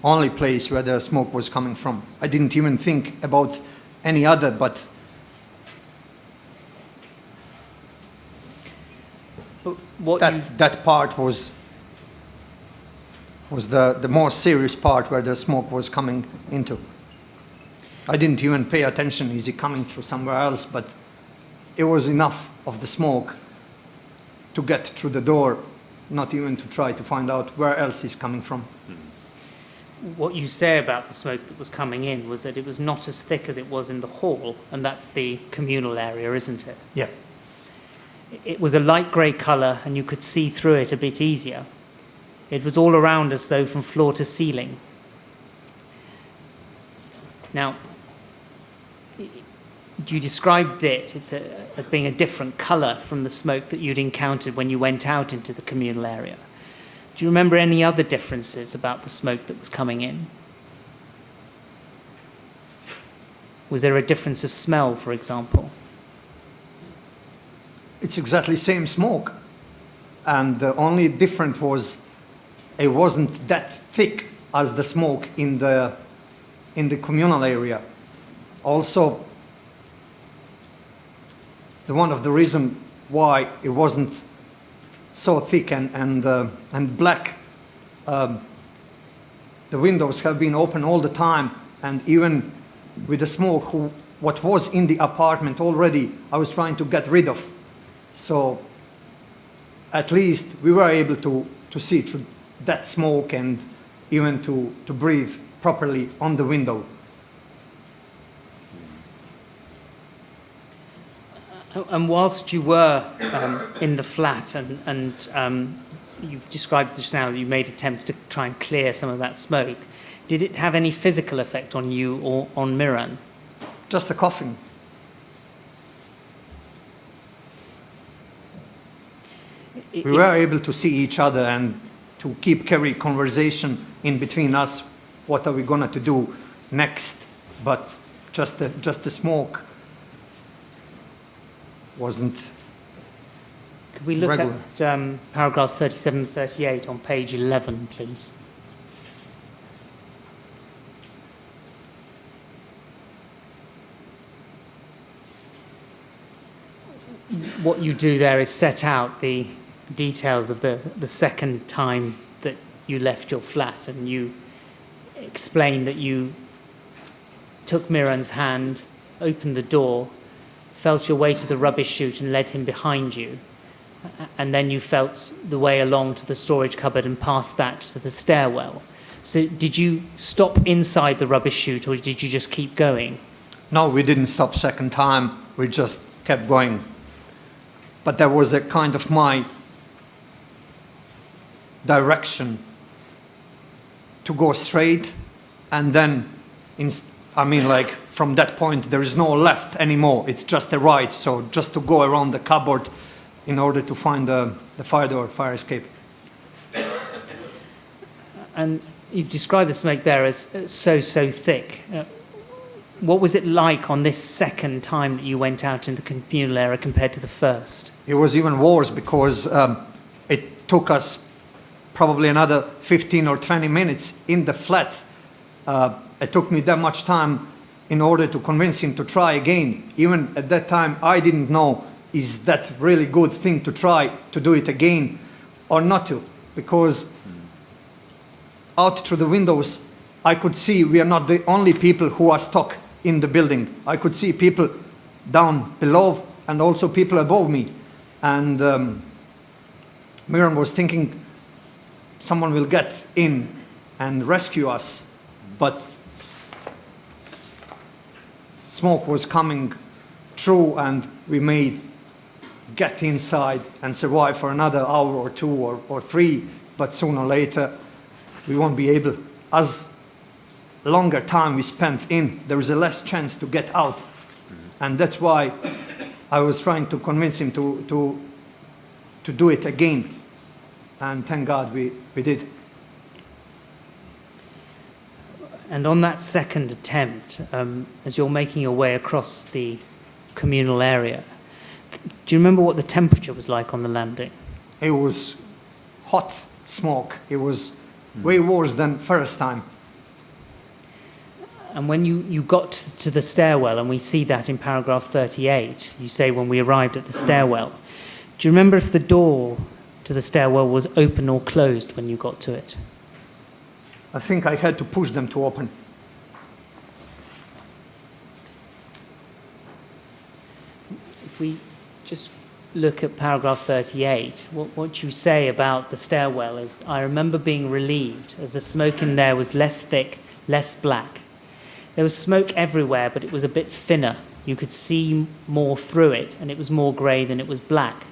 only place where the smoke was coming from. I didn't even think about any other, but that part was the more serious part where the smoke was coming into. I didn't even pay attention, is it coming through somewhere else, but it was enough of the smoke to get through the door, not even to try to find out where else it's coming from. What you say about the smoke that was coming in was that it was not as thick as it was in the hall, and that's the communal area, isn't it? Yeah. It was a light grey colour, and you could see through it a bit easier. It was all around us, though, from floor to ceiling. Now, you described it as being a different colour from the smoke that you'd encountered when you went out into the communal area. Do you remember any other differences about the smoke that was coming in? Was there a difference of smell, for example? It's exactly same smoke, and the only difference was it wasn't that thick as the smoke in the communal area. Also, one of the reasons why it wasn't so thick and black, the windows have been open all the time, and even with the smoke, what was in the apartment already, I was trying to get rid of. So at least we were able to see through that smoke and even to breathe properly on the window. And whilst you were in the flat, and you've described just now that you made attempts to try and clear some of that smoke, did it have any physical effect on you or on Miran? Just a coughing. We were able to see each other and to carry conversation in between us. What are we going to do next? But just the smoke wasn't Could we look regular. at paragraphs 37 and 38 on page 11, please? What you do there is set out the details of the second time that you left your flat, and you explain that you took Miran's hand, opened the door, felt your way to the rubbish chute and led him behind you, and then you felt the way along to the storage cupboard and past that to the stairwell. So did you stop inside the rubbish chute, or did you just keep going? No, we didn't stop second time. We just kept going. But there was a kind of my direction to go straight, and then, from that point, there is no left anymore. It's just a right. So just to go around the cupboard in order to find the fire door, fire escape. And you've described the smoke there as so thick. What was it like on this second time that you went out in the communal area compared to the first? It was even worse because it took us probably another 15 or 20 minutes in the flat. It took me that much time in order to convince him to try again. Even at that time, I didn't know, is that really good thing to try to do it again or not to? Because out through the windows, I could see we are not the only people who are stuck in the building. I could see people down below and also people above me. And Miran was thinking someone will get in and rescue us, but smoke was coming through and we may get inside and survive for another hour or two or three, but sooner or later we won't be able. As longer time we spent in, there is a less chance to get out. And that's why I was trying to convince him to do it again. And thank God we did. And on that second attempt, as you're making your way across the communal area, do you remember what the temperature was like on the landing? It was hot smoke. It was way worse than first time. And when you got to the stairwell, and we see that in paragraph 38, you say when we arrived at the stairwell. Do you remember if the door to the stairwell was open or closed when you got to it? I think I had to push them to open. If we just look at paragraph 38, what you say about the stairwell is, I remember being relieved as the smoke in there was less thick, less black. There was smoke everywhere, but it was a bit thinner. You could see more through it, and it was more grey than it was black.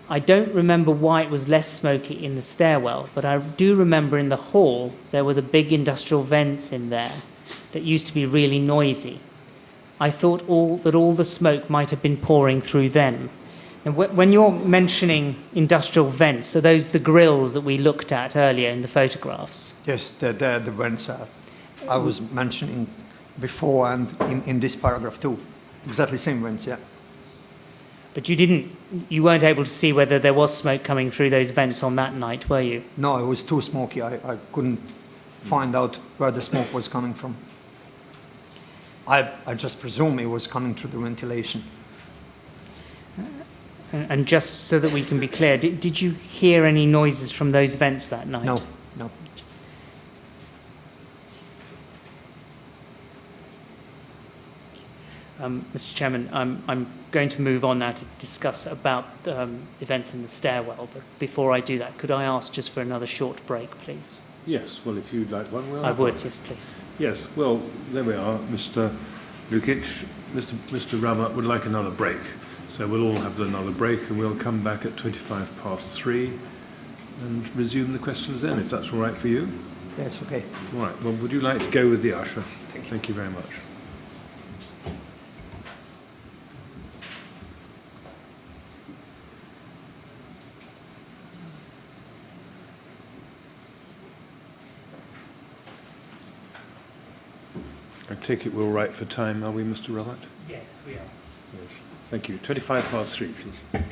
I don't remember why it was less smoky in the stairwell, but I do remember in the hall there were the big industrial vents in there that used to be really noisy. I thought that all the smoke might have been pouring through them. And when you're mentioning industrial vents, are those the grills that we looked at earlier in the photographs? Yes, the vents I was mentioning before and in this paragraph too. Exactly same vents, yeah. But you weren't able to see whether there was smoke coming through those vents on that night, were you? No, it was too smoky. I couldn't find out where the smoke was coming from. I just presume it was coming through the ventilation. And just so that we can be clear, did you hear any noises from those vents that night? No. Mr. Chairman, I'm going to move on now to discuss about events in the stairwell. But before I do that, could I ask just for another short break, please? Yes, well, if you'd like one, we'll I have would, one. yes, please. Yes, well, there we are, Mr. Lukic. Mr. Rabat would like another break. So we'll all have another break, and we'll come back at 3:25 and resume the questions then, if that's all right for you. Yes, okay. All right, well, would you like to go with the usher? Thank you very much. I take it we're all right for time, are we, Mr. Rabat? Yes, we are. Yes. Thank you. 3:25, please.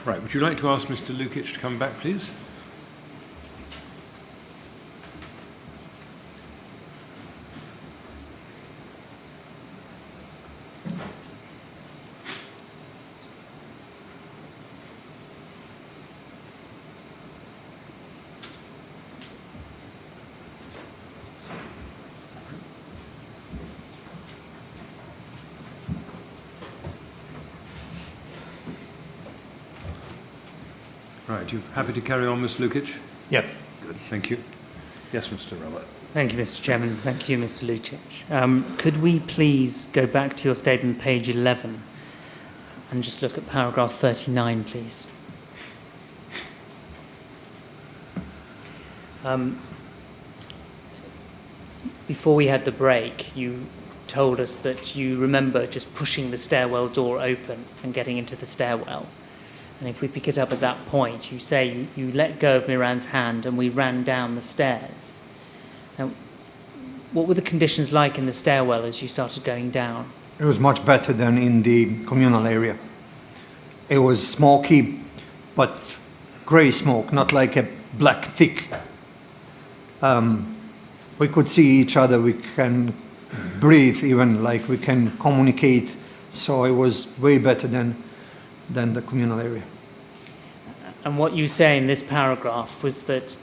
Right, would you like to ask Mr. Lukic to come back, please? Right, you happy to carry on, Mr. Lukic? Yeah. Good, thank you. Yes, Mr. Robert. Thank you, Mr. Chairman. Thank you, Mr. Lukic. Could we please go back to your statement, page 11, and just look at paragraph 39, please? Before we had the break, you told us that you remember just pushing the stairwell door open and getting into the stairwell. And if we pick it up at that point, you say you let go of Miran's hand and we ran down the stairs. Now, what were the conditions like in the stairwell as you started going down? It was much better than in the communal area. It was smoky, but grey smoke, not like a black thick. We could see each other, we can breathe even, like we can communicate. So it was way better than the communal area. And what you say in this paragraph was that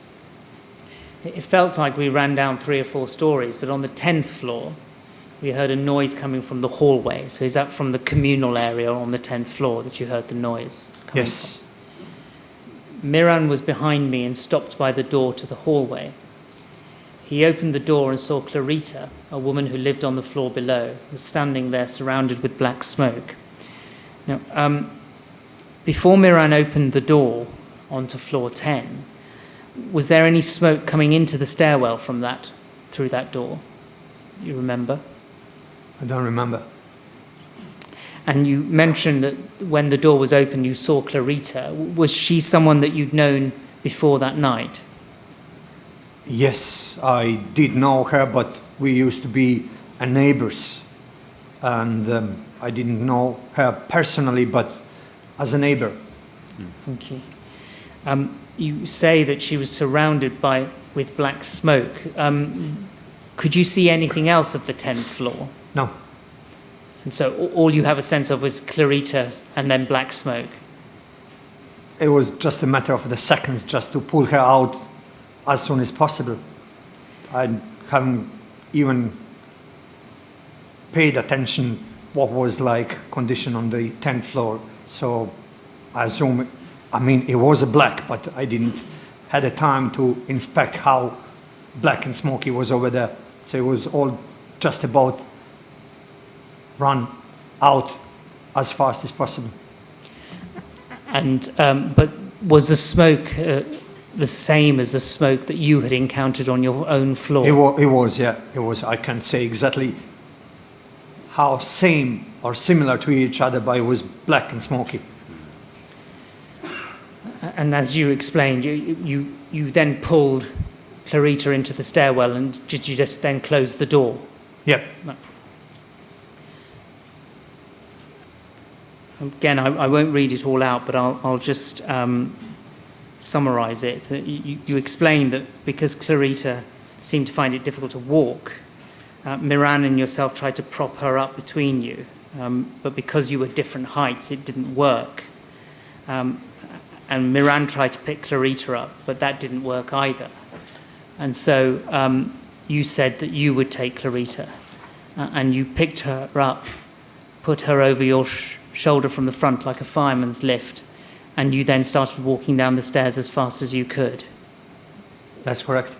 it felt like we ran down 3 or 4 stories, but on the 10th floor, we heard a noise coming from the hallway. So is that from the communal area on the 10th floor that you heard the noise coming Yes. from? Miran was behind me and stopped by the door to the hallway. He opened the door and saw Clarita, a woman who lived on the floor below, was standing there surrounded with black smoke. Now, before Miran opened the door onto floor 10, was there any smoke coming into the stairwell from that, through that door? You remember? I don't remember. And you mentioned that when the door was open, you saw Clarita. Was she someone that you'd known before that night? Yes, I did know her, but we used to be neighbors. And I didn't know her personally, but as a neighbor. Thank you. You say that she was surrounded with black smoke. Could you see anything else of the 10th floor? No, And so all you have a sense of was Clarita and then black smoke. it was just a matter of the seconds just to pull her out as soon as possible. I haven't even paid attention what was like condition on the 10th floor. So I assume, it was a black, but I didn't had the time to inspect how black and smoky was over there. So it was all just about run out as fast as possible. And but was the smoke the same as the smoke that you had encountered on your own floor? It was, yeah, it was. I can't say exactly how same or similar to each other, but it was black and smoky. And as you explained, you then pulled Clarita into the stairwell, and did you just then close the door? Yeah. Again, I won't read it all out, but I'll just summarize it. You explained that because Clarita seemed to find it difficult to walk, Miran and yourself tried to prop her up between you, but because you were different heights, it didn't work. And Miran tried to pick Clarita up, but that didn't work either. And so you said that you would take Clarita, and you picked her up, put her over your shoulder from the front like a fireman's lift, and you then started walking down the stairs as fast as you could. That's correct.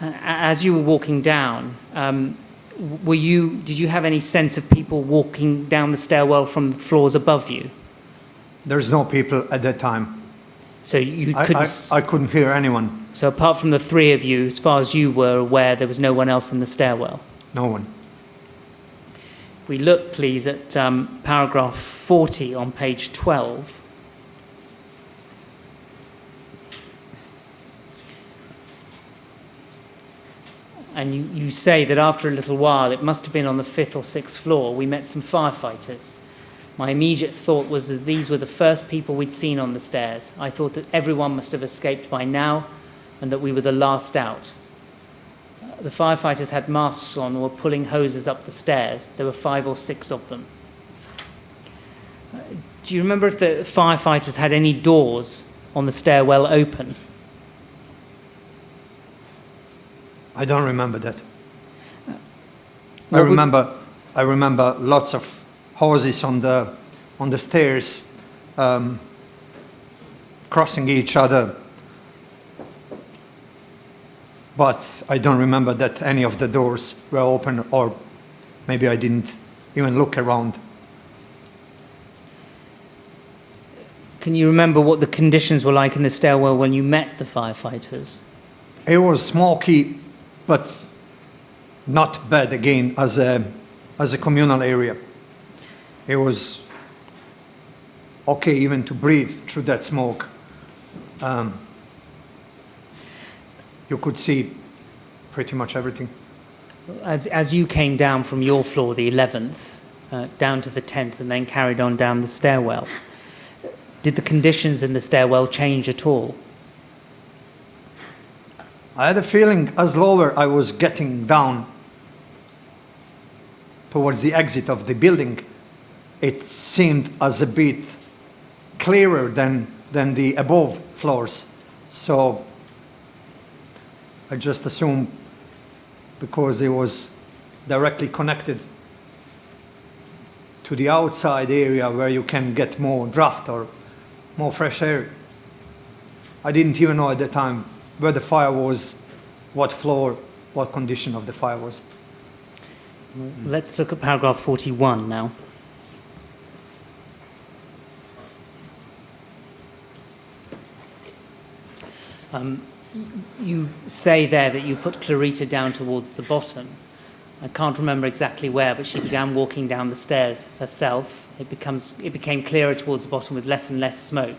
As you were walking down, did you have any sense of people walking down the stairwell from the floors above you? There's no people at that time. So you couldn't. I couldn't hear anyone. So apart from the 3 of you, as far as you were aware, there was no one else in the stairwell. No one. If we look, please, at paragraph 40 on page 12. And you say that after a little while, it must have been on the 5th or 6th floor, we met some firefighters. My immediate thought was that these were the first people we'd seen on the stairs. I thought that everyone must have escaped by now and that we were the last out. The firefighters had masks on and were pulling hoses up the stairs. There were 5 or 6 of them. Do you remember if the firefighters had any doors on the stairwell open? I don't remember that. What would- I remember lots of hoses on the stairs, crossing each other. But I don't remember that any of the doors were open, or maybe I didn't even look around. Can you remember what the conditions were like in the stairwell when you met the firefighters? It was smoky, but not bad again as a communal area. It was okay even to breathe through that smoke. You could see pretty much everything. As you came down from your floor, the 11th, down to the 10th, and then carried on down the stairwell, did the conditions in the stairwell change at all? I had a feeling as lower I was getting down towards the exit of the building, it seemed as a bit clearer than the above floors. So I just assumed because it was directly connected to the outside area where you can get more draft or more fresh air. I didn't even know at the time where the fire was, what floor, what condition of the fire was. Let's look at paragraph 41 now. You say there that you put Clarita down towards the bottom. I can't remember exactly where, but she began walking down the stairs herself. It became clearer towards the bottom with less and less smoke.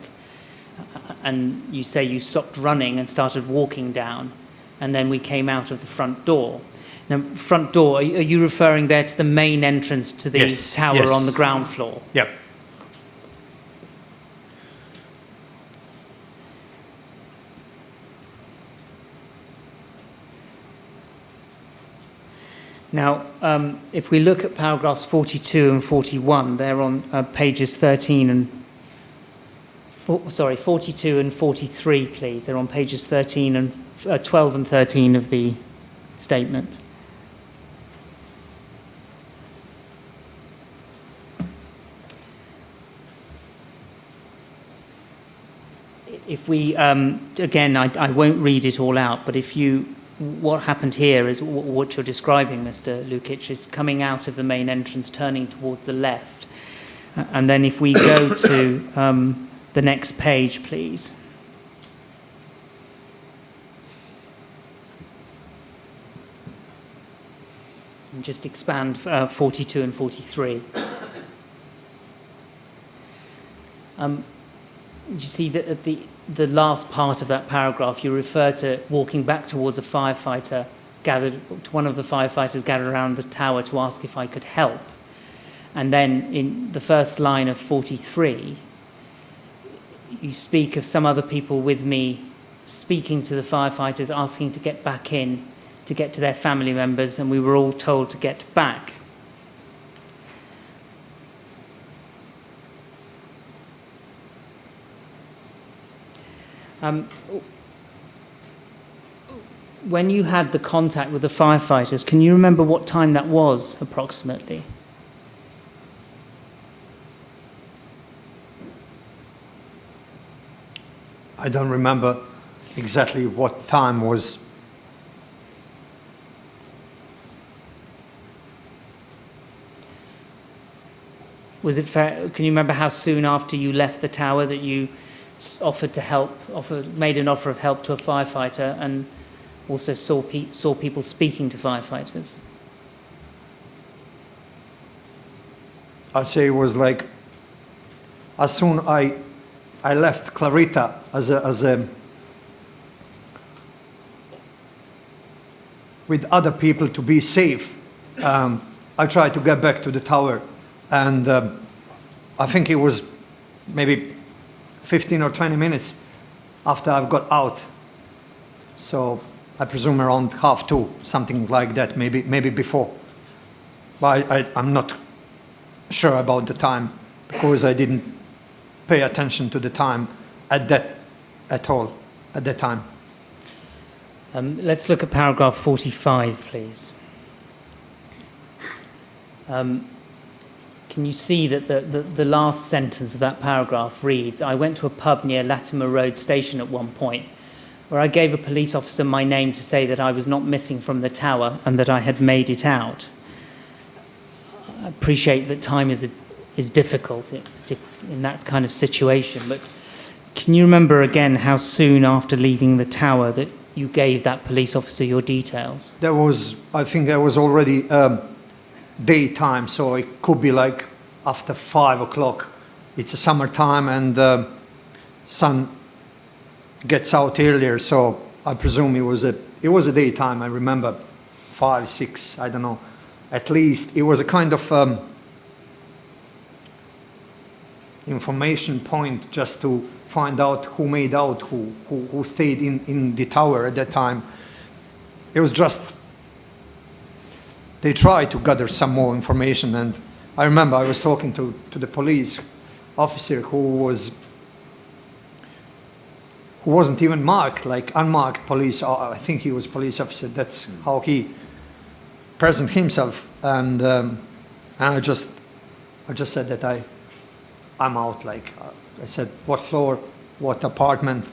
And you say you stopped running and started walking down, and then we came out of the front door. Now, front door, are you referring there to the main entrance to the Yes, tower yes. on the ground floor? Yep. Now, if we look at paragraphs 42 and 41, they're on pages 13 and 42 and 43, please. They're on pages 13 and 12 and 13 of the statement. If we, again, I won't read it all out, but what happened here is what you're describing, Mr. Lukic, is coming out of the main entrance, turning towards the left. And then if we go to the next page, please. And just expand 42 and 43. You see that at the last part of that paragraph, you refer to walking back towards a firefighter one of the firefighters gathered around the tower to ask if I could help. And then in the first line of 43, you speak of some other people with me speaking to the firefighters, asking to get back in, to get to their family members, and we were all told to get back. When you had the contact with the firefighters, can you remember what time that was, approximately? I don't remember exactly what time was. Was it fair? Can you remember how soon after you left the tower that you offered to help, made an offer of help to a firefighter, and also saw people speaking to firefighters? I'd say it was like as soon I left Clarita with other people to be safe. I tried to get back to the tower, and I think it was maybe 15 or 20 minutes after I've got out. So I presume around 1:30, something like that, maybe before. But I'm not sure about the time because I didn't pay attention to the time at all at that time. Let's look at paragraph 45, please. Can you see that the last sentence of that paragraph reads, I went to a pub near Latimer Road station at one point where I gave a police officer my name to say that I was not missing from the tower and that I had made it out. I appreciate that time is difficult in that kind of situation, but can you remember again how soon after leaving the tower that you gave that police officer your details? I think there was already daytime, so it could be like after 5 o'clock. It's a summertime and sun gets out earlier, so I presume it was a daytime. I remember 5, 6, I don't know. At least it was a kind of information point just to find out who made out, who stayed in the tower at that time. It was just, they tried to gather some more information, and I remember I was talking to the police officer who wasn't even marked, like unmarked police, I think he was police officer, that's how he present himself, and I just said that I'm out, like I said, what floor, what apartment,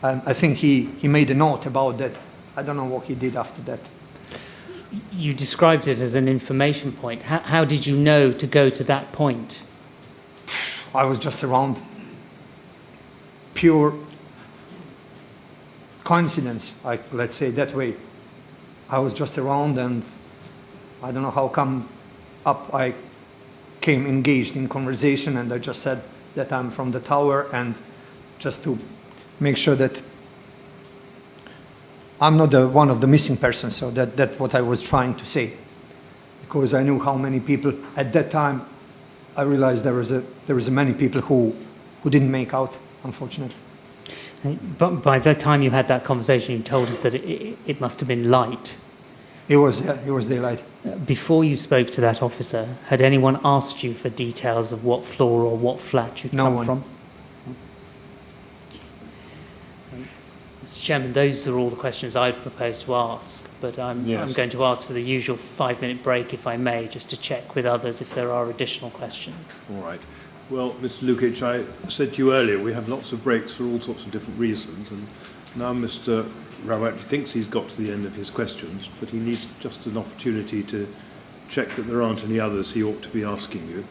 and I think he made a note about that. I don't know what he did after that. You described it as an information point. How did you know to go to that point? I was just around. Pure coincidence, let's say that way. I was just around, and I don't know how come up I came engaged in conversation, and I just said that I'm from the tower, and just to make sure that I'm not one of the missing persons. So that's what I was trying to say, because I knew how many people at that time. I realized there was many people who didn't make out, unfortunately. But by the time you had that conversation, you told us that it must have been light. It was daylight. Before you spoke to that officer, had anyone asked you for details of what floor or what flat you'd come from? Mr. Chairman, those are all the questions I'd propose to ask, but I'm going to ask for the usual 5-minute break, if I may, just to check with others if there are additional questions. All right. Well, Mr. Lukic, I said to you earlier, we have lots of breaks for all sorts of different reasons, and now Mr. Rawat thinks he's got to the end of his questions, but he needs just an opportunity to check that there aren't any others he ought to be asking you.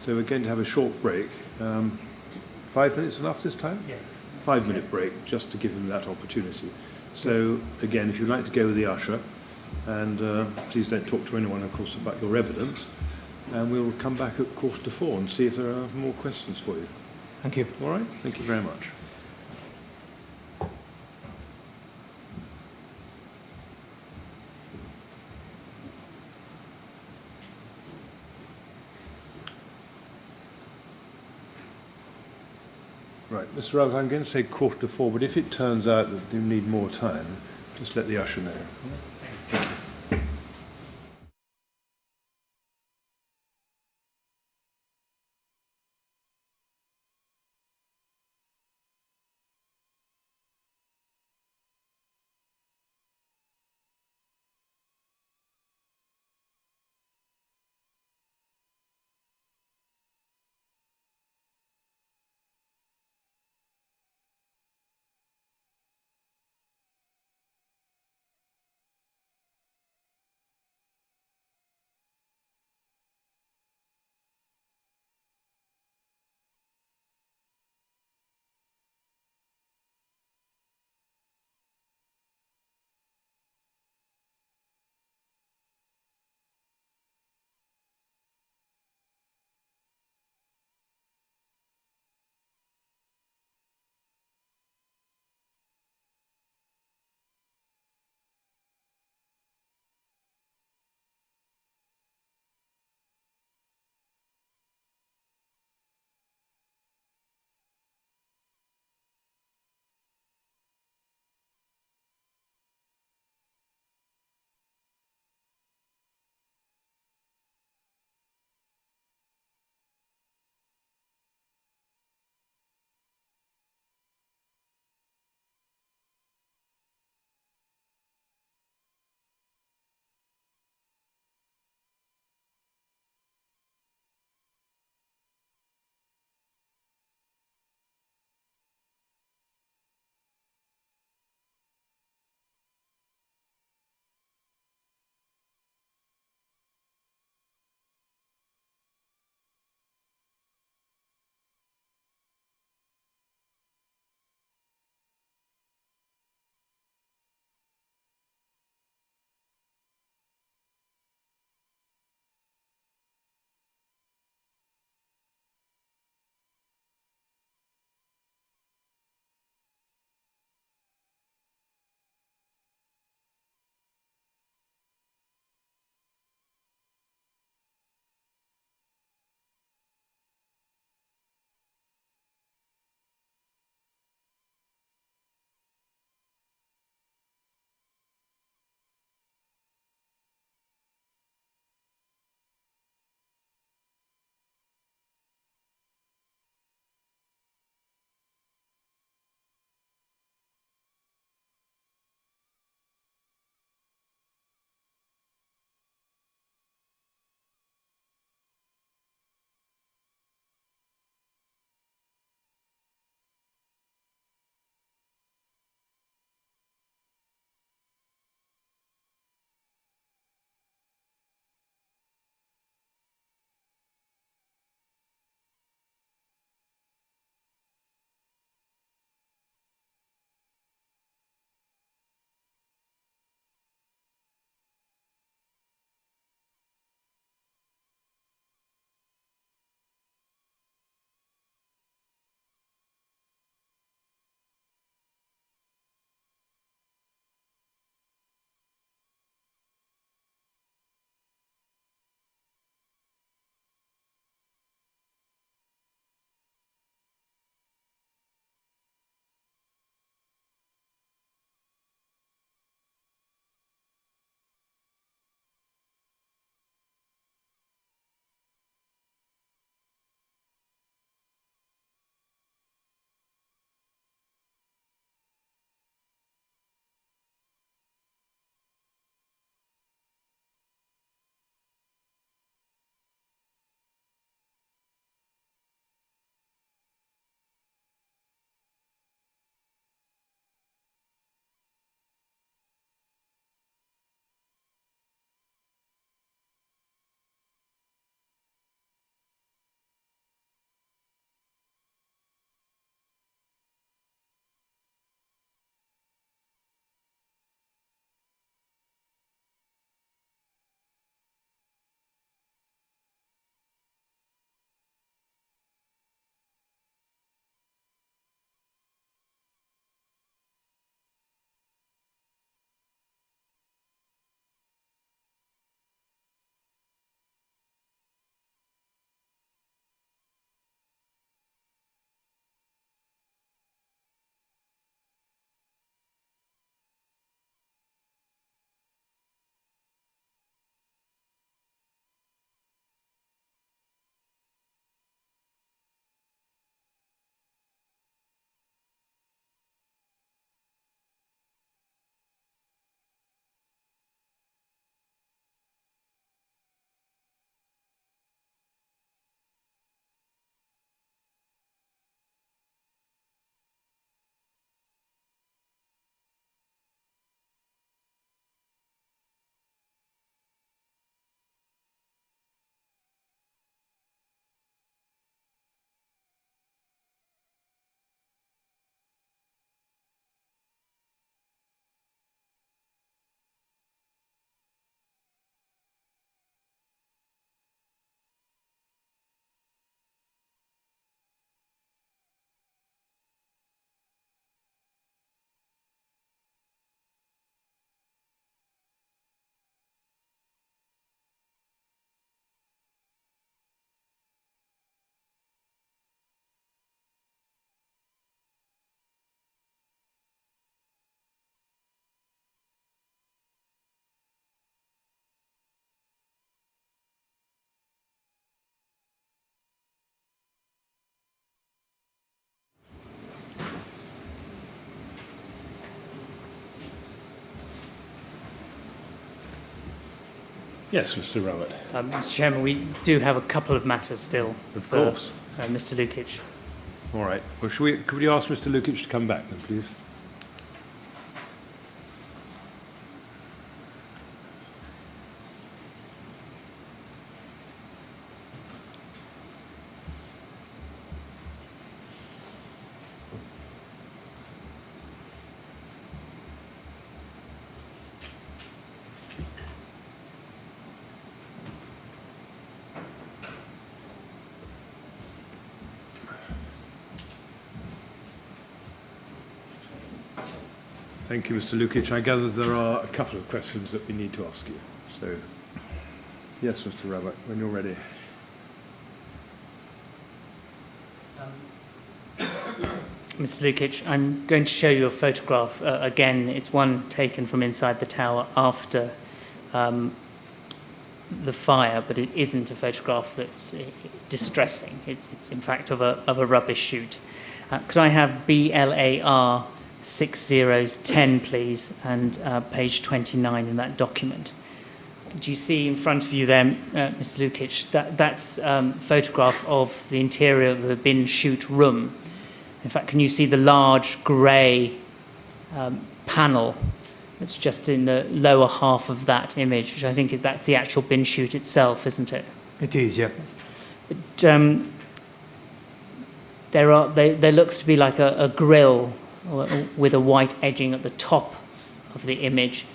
So we're going to have a short break. 5 minutes enough this time? Yes. 5-minute break, just to give him that opportunity. So, again, if you'd like to go with the usher, and please don't talk to anyone, of course, about your evidence, and we'll come back at 3:45 and see if there are more questions for you. Thank you. All right? Thank you very much. Right, Mr. Rabbit, I'm going to say 3:45, but if it turns out that you need more time, just let the usher know. Thank you. Yes, Mr. Robert. Mr. Chairman, we do have a couple of matters still. Of course. Mr. Lukic. All right. Well, could we ask Mr. Lukic to come back then, please? Thank you, Mr. Lukic. I gather there are a couple of questions that we need to ask you. So, yes, Mr. Robert, when you're ready. Mr. Lukic, I'm going to show you a photograph. Again, it's one taken from inside the tower after the fire, but it isn't a photograph that's distressing. It's in fact of a rubbish chute. Could I have BLAR 6010, please, and page 29 in that document? Do you see in front of you there, Mr. Lukic, that's a photograph of the interior of the bin chute room. In fact, can you see the large grey panel that's just in the lower half of that image, which I think that's the actual bin chute itself, isn't it? It is, yeah. But, there looks to be like a grill with a white edging at the top of the image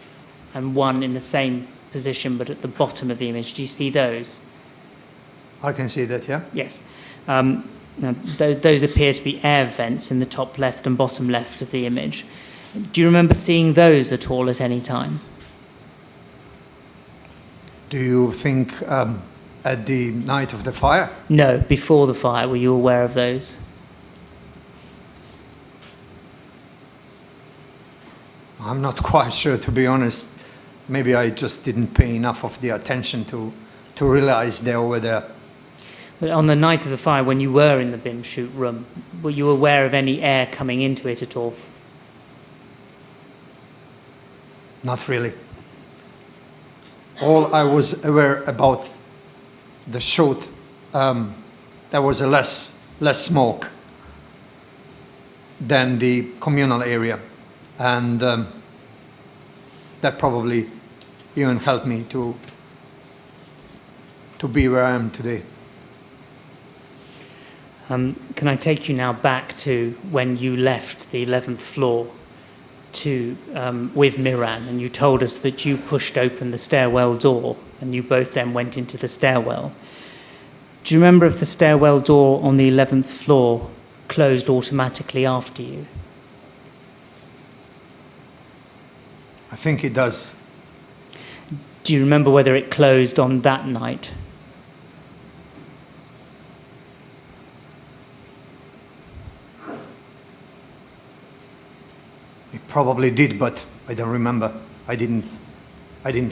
and one in the same position but at the bottom of the image. Do you see those? I can see that, yeah. Yes. Now, those appear to be air vents in the top left and bottom left of the image. Do you remember seeing those at all at any time? Do you think at the night of the fire? No, before the fire. Were you aware of those? I'm not quite sure, to be honest. Maybe I just didn't pay enough of the attention to realize they were there. But on the night of the fire, when you were in the bin chute room, were you aware of any air coming into it at all? Not really. All I was aware about the chute, there was a less smoke than the communal area. And that probably even helped me to be where I am today. Can I take you now back to when you left the 11th floor with Miran, and you told us that you pushed open the stairwell door and you both then went into the stairwell. Do you remember if the stairwell door on the 11th floor closed automatically after you? I think it does. Do you remember whether it closed on that night? It probably did, but I don't remember. I didn't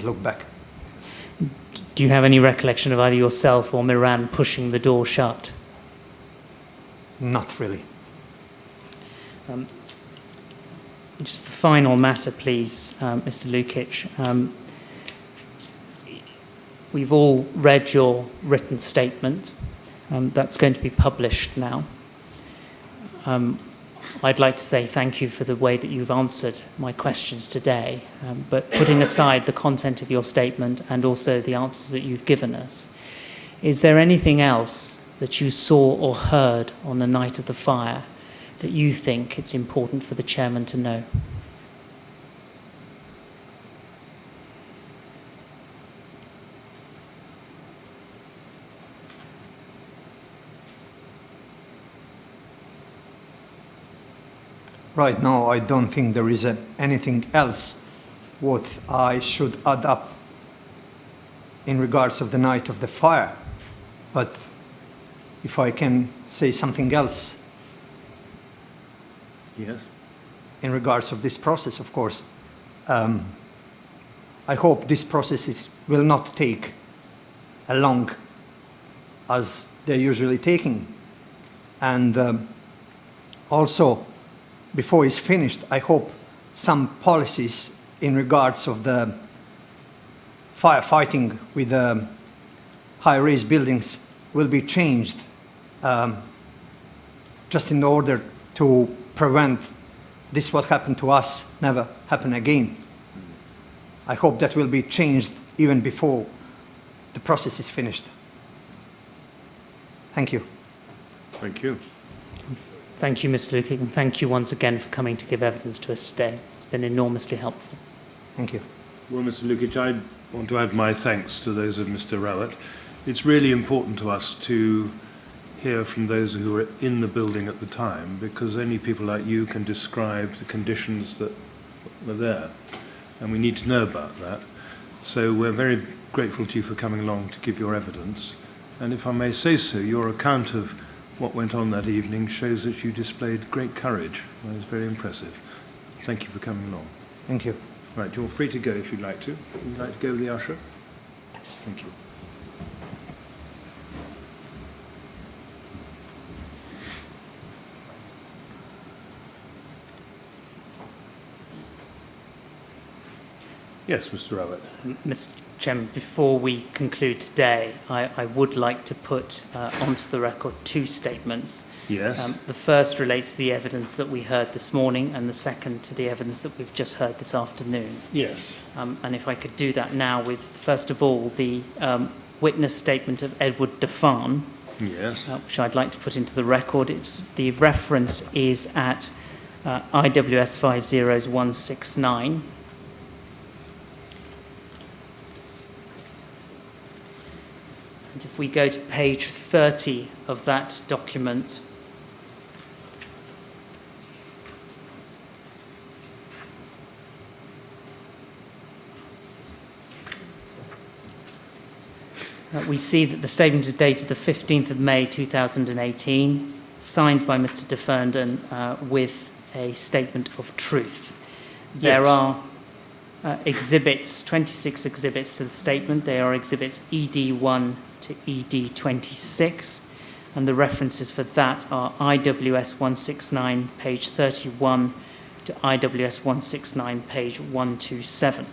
look back. Do you have any recollection of either yourself or Miran pushing the door shut? Not really. Just the final matter, please, Mr. Lukic. We've all read your written statement. That's going to be published now. I'd like to say thank you for the way that you've answered my questions today, but putting aside the content of your statement and also the answers that you've given us, is there anything else that you saw or heard on the night of the fire that you think it's important for the chairman to know? Right now, I don't think there is anything else what I should add up in regards of the night of the fire. But if I can say something else. Yes. In regards of this process, of course, I hope this process will not take as long as they're usually taking. And also, before it's finished, I hope some policies in regards of the firefighting with high-rise buildings will be changed just in order to prevent this what happened to us never happen again. I hope that will be changed even before the process is finished. Thank you. Thank you. Thank you, Mr. Lukic, and thank you once again for coming to give evidence to us today. It's been enormously helpful. Thank you. Well, Mr. Lukic, I want to add my thanks to those of Mr. Rawat. It's really important to us to hear from those who were in the building at the time, because only people like you can describe the conditions that were there, and we need to know about that. So we're very grateful to you for coming along to give your evidence. And if I may say so, your account of what went on that evening shows that you displayed great courage. It was very impressive. Thank you for coming along. Thank you. Right, you're free to go if you'd like to. Would you like to go with the usher? Yes. Thank you. Yes, Mr. Rawat. Mr. Chairman, before we conclude today, I would like to put onto the record two statements. Yes. The first relates to the evidence that we heard this morning, and the second to the evidence that we've just heard this afternoon. Yes. And if I could do that now with, first of all, the witness statement of Edward Defan, Yes. which I'd like to put into the record. The reference is at IWS 50169. And if we go to page 30 of that document, we see that the statement is dated the 15th of May 2018, signed by Mr. de Fernden with a statement of truth. There are exhibits, 26 exhibits to the statement. They are exhibits ED1 to ED26, and the references for that are IWS 169, page 31, to IWS 169, page 127.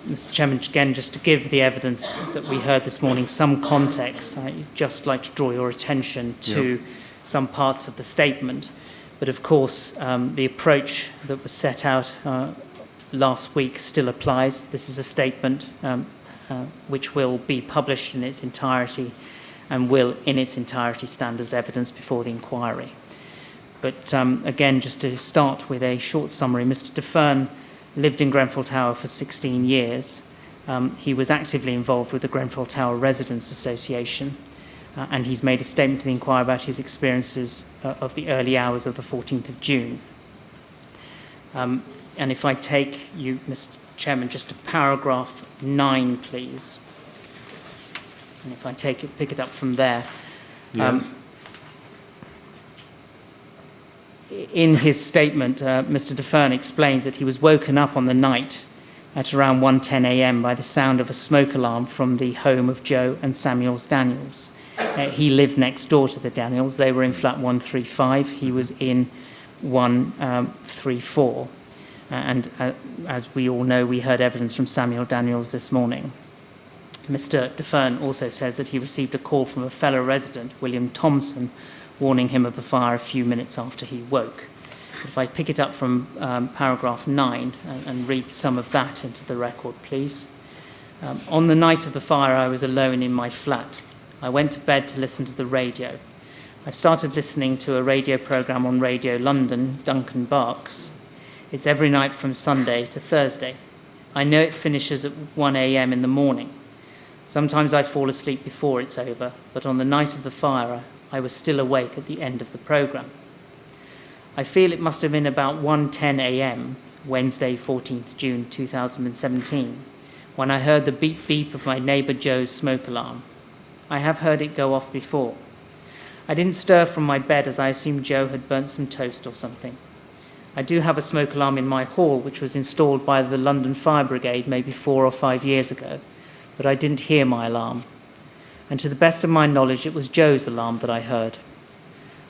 Mr. Chairman, again, just to give the evidence that we heard this morning some context, I'd just like to draw your attention to some parts of the statement. But of course, the approach that was set out last week still applies. This is a statement which will be published in its entirety and will in its entirety stand as evidence before the inquiry. But again, just to start with a short summary, Mr. de Fern lived in Grenfell Tower for 16 years. He was actively involved with the Grenfell Tower Residents Association, and he's made a statement to the inquiry about his experiences of the early hours of the 14th of June. And if I take you, Mr. Chairman, just to paragraph 9, please. And if I pick it up from there. Yes. In his statement, Mr. de Fern explains that he was woken up on the night at around 1:10 a.m. by the sound of a smoke alarm from the home of Joe and Samuel Daniels. He lived next door to the Daniels. They were in flat 135. He was in 134. And as we all know, we heard evidence from Samuel Daniels this morning. Mr. de Fern also says that he received a call from a fellow resident, William Thompson, warning him of the fire a few minutes after he woke. If I pick it up from paragraph 9 and read some of that into the record, please. On the night of the fire, I was alone in my flat. I went to bed to listen to the radio. I started listening to a radio programme on Radio London, Duncan Barks. It's every night from Sunday to Thursday. I know it finishes at 1 a.m. in the morning. Sometimes I fall asleep before it's over, but on the night of the fire, I was still awake at the end of the programme. I feel it must have been about 1:10 a.m., Wednesday, 14th June 2017, when I heard the beep-beep of my neighbour Joe's smoke alarm. I have heard it go off before. I didn't stir from my bed as I assumed Joe had burnt some toast or something. I do have a smoke alarm in my hall, which was installed by the London Fire Brigade maybe 4 or 5 years ago, but I didn't hear my alarm. And to the best of my knowledge, it was Joe's alarm that I heard.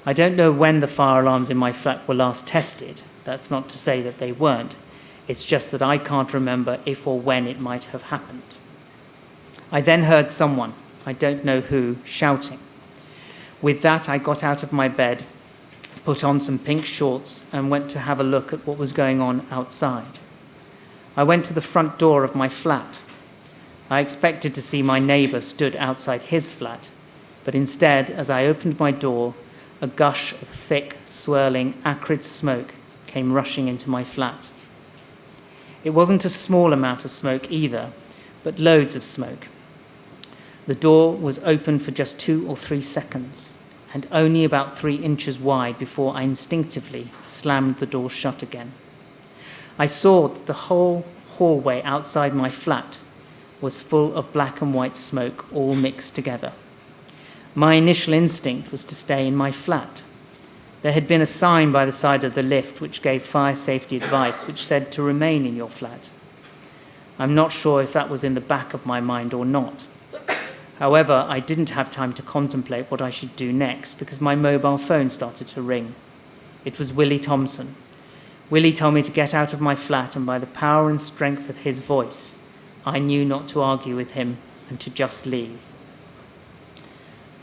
I don't know when the fire alarms in my flat were last tested. That's not to say that they weren't. It's just that I can't remember if or when it might have happened. I then heard someone, I don't know who, shouting. With that, I got out of my bed, put on some pink shorts, and went to have a look at what was going on outside. I went to the front door of my flat. I expected to see my neighbour stood outside his flat, but instead, as I opened my door, a gush of thick, swirling, acrid smoke came rushing into my flat. It wasn't a small amount of smoke either, but loads of smoke. The door was open for just 2 or 3 seconds, and only about 3 inches wide before I instinctively slammed the door shut again. I saw that the whole hallway outside my flat was full of black and white smoke all mixed together. My initial instinct was to stay in my flat. There had been a sign by the side of the lift which gave fire safety advice, which said to remain in your flat. I'm not sure if that was in the back of my mind or not. However, I didn't have time to contemplate what I should do next because my mobile phone started to ring. It was Willie Thompson. Willie told me to get out of my flat, and by the power and strength of his voice, I knew not to argue with him and to just leave.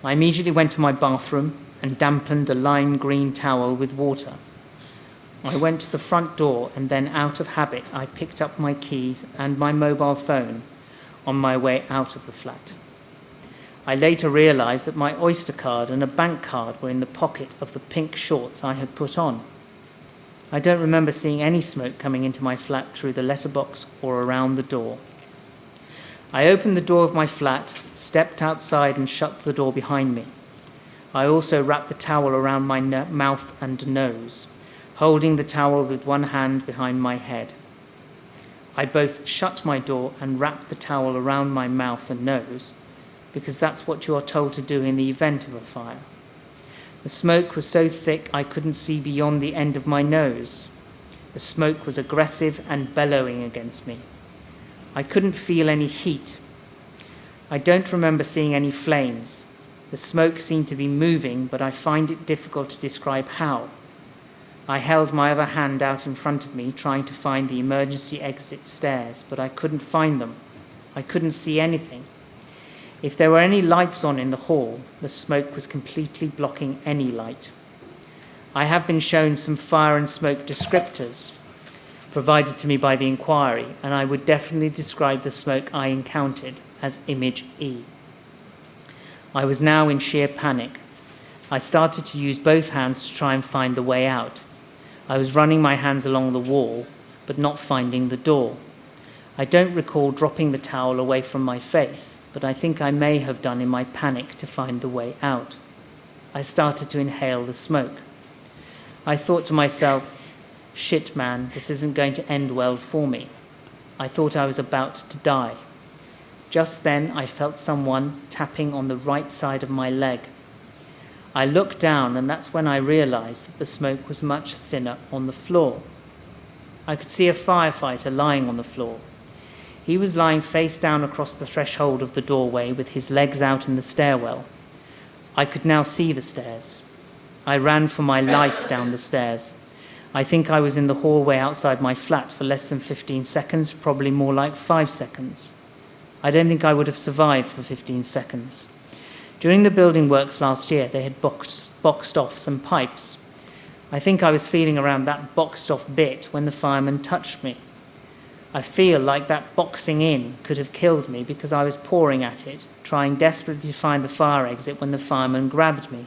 I immediately went to my bathroom and dampened a lime green towel with water. I went to the front door, and then out of habit I picked up my keys and my mobile phone on my way out of the flat. I later realized that my Oyster card and a bank card were in the pocket of the pink shorts I had put on. I don't remember seeing any smoke coming into my flat through the letterbox or around the door. I opened the door of my flat, stepped outside and shut the door behind me. I also wrapped the towel around my mouth and nose, holding the towel with one hand behind my head. I both shut my door and wrapped the towel around my mouth and nose, because that's what you are told to do in the event of a fire. The smoke was so thick I couldn't see beyond the end of my nose. The smoke was aggressive and bellowing against me. I couldn't feel any heat. I don't remember seeing any flames. The smoke seemed to be moving, but I find it difficult to describe how. I held my other hand out in front of me, trying to find the emergency exit stairs, but I couldn't find them. I couldn't see anything. If there were any lights on in the hall, the smoke was completely blocking any light. I have been shown some fire and smoke descriptors provided to me by the inquiry, and I would definitely describe the smoke I encountered as Image E. I was now in sheer panic. I started to use both hands to try and find the way out. I was running my hands along the wall, but not finding the door. I don't recall dropping the towel away from my face, but I think I may have done in my panic to find the way out. I started to inhale the smoke. I thought to myself, shit man, this isn't going to end well for me. I thought I was about to die. Just then I felt someone tapping on the right side of my leg. I looked down, and that's when I realized that the smoke was much thinner on the floor. I could see a firefighter lying on the floor. He was lying face down across the threshold of the doorway with his legs out in the stairwell. I could now see the stairs. I ran for my life down the stairs. I think I was in the hallway outside my flat for less than 15 seconds, probably more like 5 seconds. I don't think I would have survived for 15 seconds. During the building works last year, they had boxed off some pipes. I think I was feeling around that boxed off bit when the fireman touched me. I feel like that boxing in could have killed me because I was pawing at it, trying desperately to find the fire exit when the fireman grabbed me.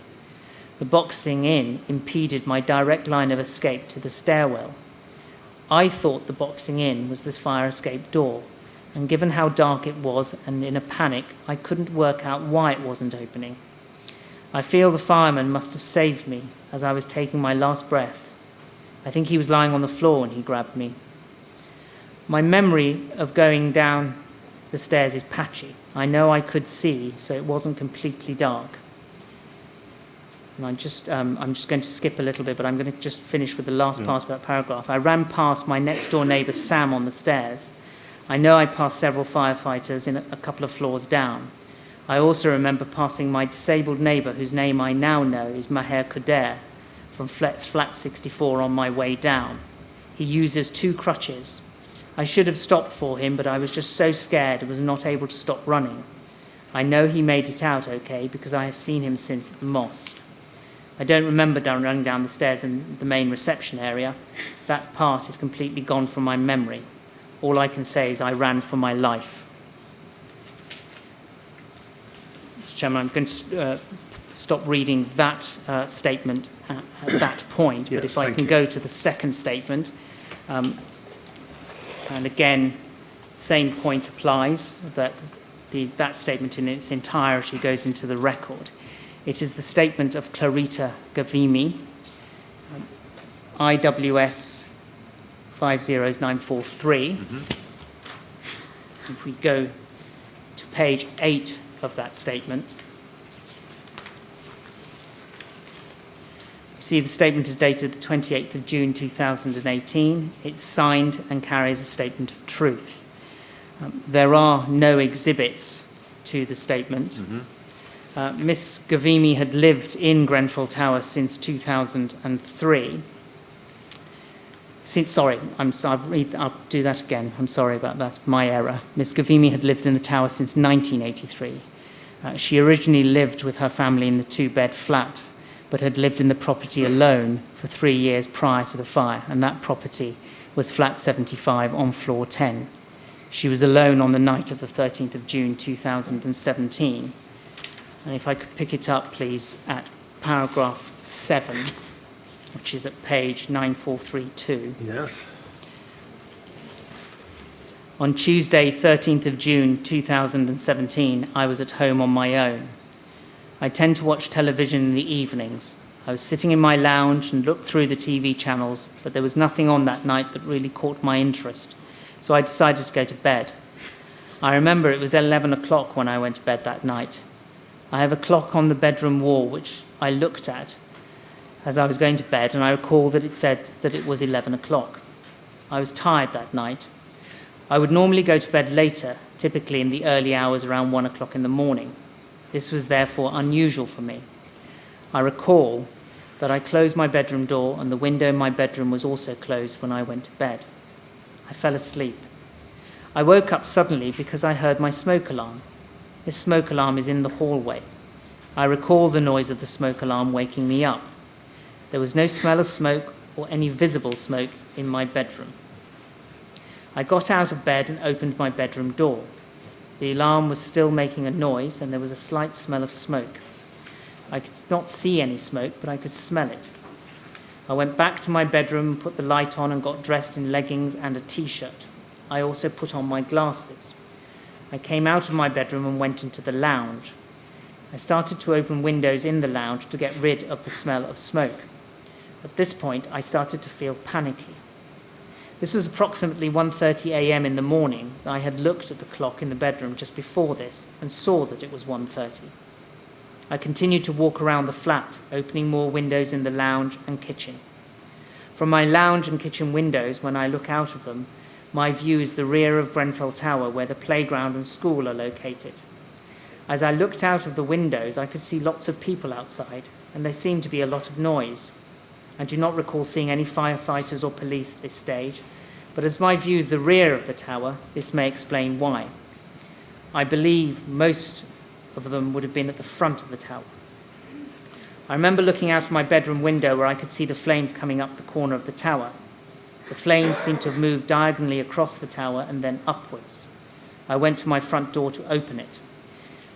The boxing in impeded my direct line of escape to the stairwell. I thought the boxing in was the fire escape door, and given how dark it was and in a panic, I couldn't work out why it wasn't opening. I feel the fireman must have saved me as I was taking my last breaths. I think he was lying on the floor when he grabbed me. My memory of going down the stairs is patchy. I know I could see, so it wasn't completely dark. And I'm just going to skip a little bit, but I'm going to just finish with the last part of that paragraph. I ran past my next door neighbour Sam on the stairs. I know I passed several firefighters in a couple of floors down. I also remember passing my disabled neighbour, whose name I now know is Maher Kader, from flat 64 on my way down. He uses 2 crutches. I should have stopped for him, but I was just so scared I was not able to stop running. I know he made it out okay because I have seen him since at the mosque. I don't remember running down the stairs in the main reception area. That part is completely gone from my memory. All I can say is I ran for my life. Mr. Chairman, I'm going to stop reading that statement at that point, Yes, but if I can you. go to the second statement, and again, same point applies, that that statement in its entirety goes into the record. It is the statement of Clarita Gavimi, IWS 50943. If we go to page 8 of that statement, you see the statement is dated the 28th of June 2018. It's signed and carries a statement of truth. There are no exhibits to the statement. Miss Gavimi had lived in Grenfell Tower since 2003. I'll do that again. I'm sorry about that, my error. Miss Gavimi had lived in the tower since 1983. She originally lived with her family in the 2-bed flat, but had lived in the property alone for 3 years prior to the fire, and that property was flat 75 on floor 10. She was alone on the night of the 13th of June 2017. And if I could pick it up, please, at paragraph 7, which is at page 9432. Yes. On Tuesday, 13th of June 2017, I was at home on my own. I tend to watch television in the evenings. I was sitting in my lounge and looked through the TV channels, but there was nothing on that night that really caught my interest, so I decided to go to bed. I remember it was 11 o'clock when I went to bed that night. I have a clock on the bedroom wall which I looked at as I was going to bed, and I recall that it said that it was 11 o'clock. I was tired that night. I would normally go to bed later, typically in the early hours around 1 o'clock in the morning. This was therefore unusual for me. I recall that I closed my bedroom door and the window in my bedroom was also closed when I went to bed. I fell asleep. I woke up suddenly because I heard my smoke alarm. This smoke alarm is in the hallway. I recall the noise of the smoke alarm waking me up. There was no smell of smoke or any visible smoke in my bedroom. I got out of bed and opened my bedroom door. The alarm was still making a noise and there was a slight smell of smoke. I could not see any smoke, but I could smell it. I went back to my bedroom, put the light on and got dressed in leggings and a t-shirt. I also put on my glasses. I came out of my bedroom and went into the lounge. I started to open windows in the lounge to get rid of the smell of smoke. At this point, I started to feel panicky. This was approximately 1:30 a.m. in the morning. I had looked at the clock in the bedroom just before this and saw that it was 1:30. I continued to walk around the flat, opening more windows in the lounge and kitchen. From my lounge and kitchen windows, when I look out of them, my view is the rear of Grenfell Tower, where the playground and school are located. As I looked out of the windows, I could see lots of people outside, and there seemed to be a lot of noise. I do not recall seeing any firefighters or police at this stage, but as my view is the rear of the tower, this may explain why. I believe most of them would have been at the front of the tower. I remember looking out of my bedroom window where I could see the flames coming up the corner of the tower. The flames seemed to have moved diagonally across the tower and then upwards. I went to my front door to open it.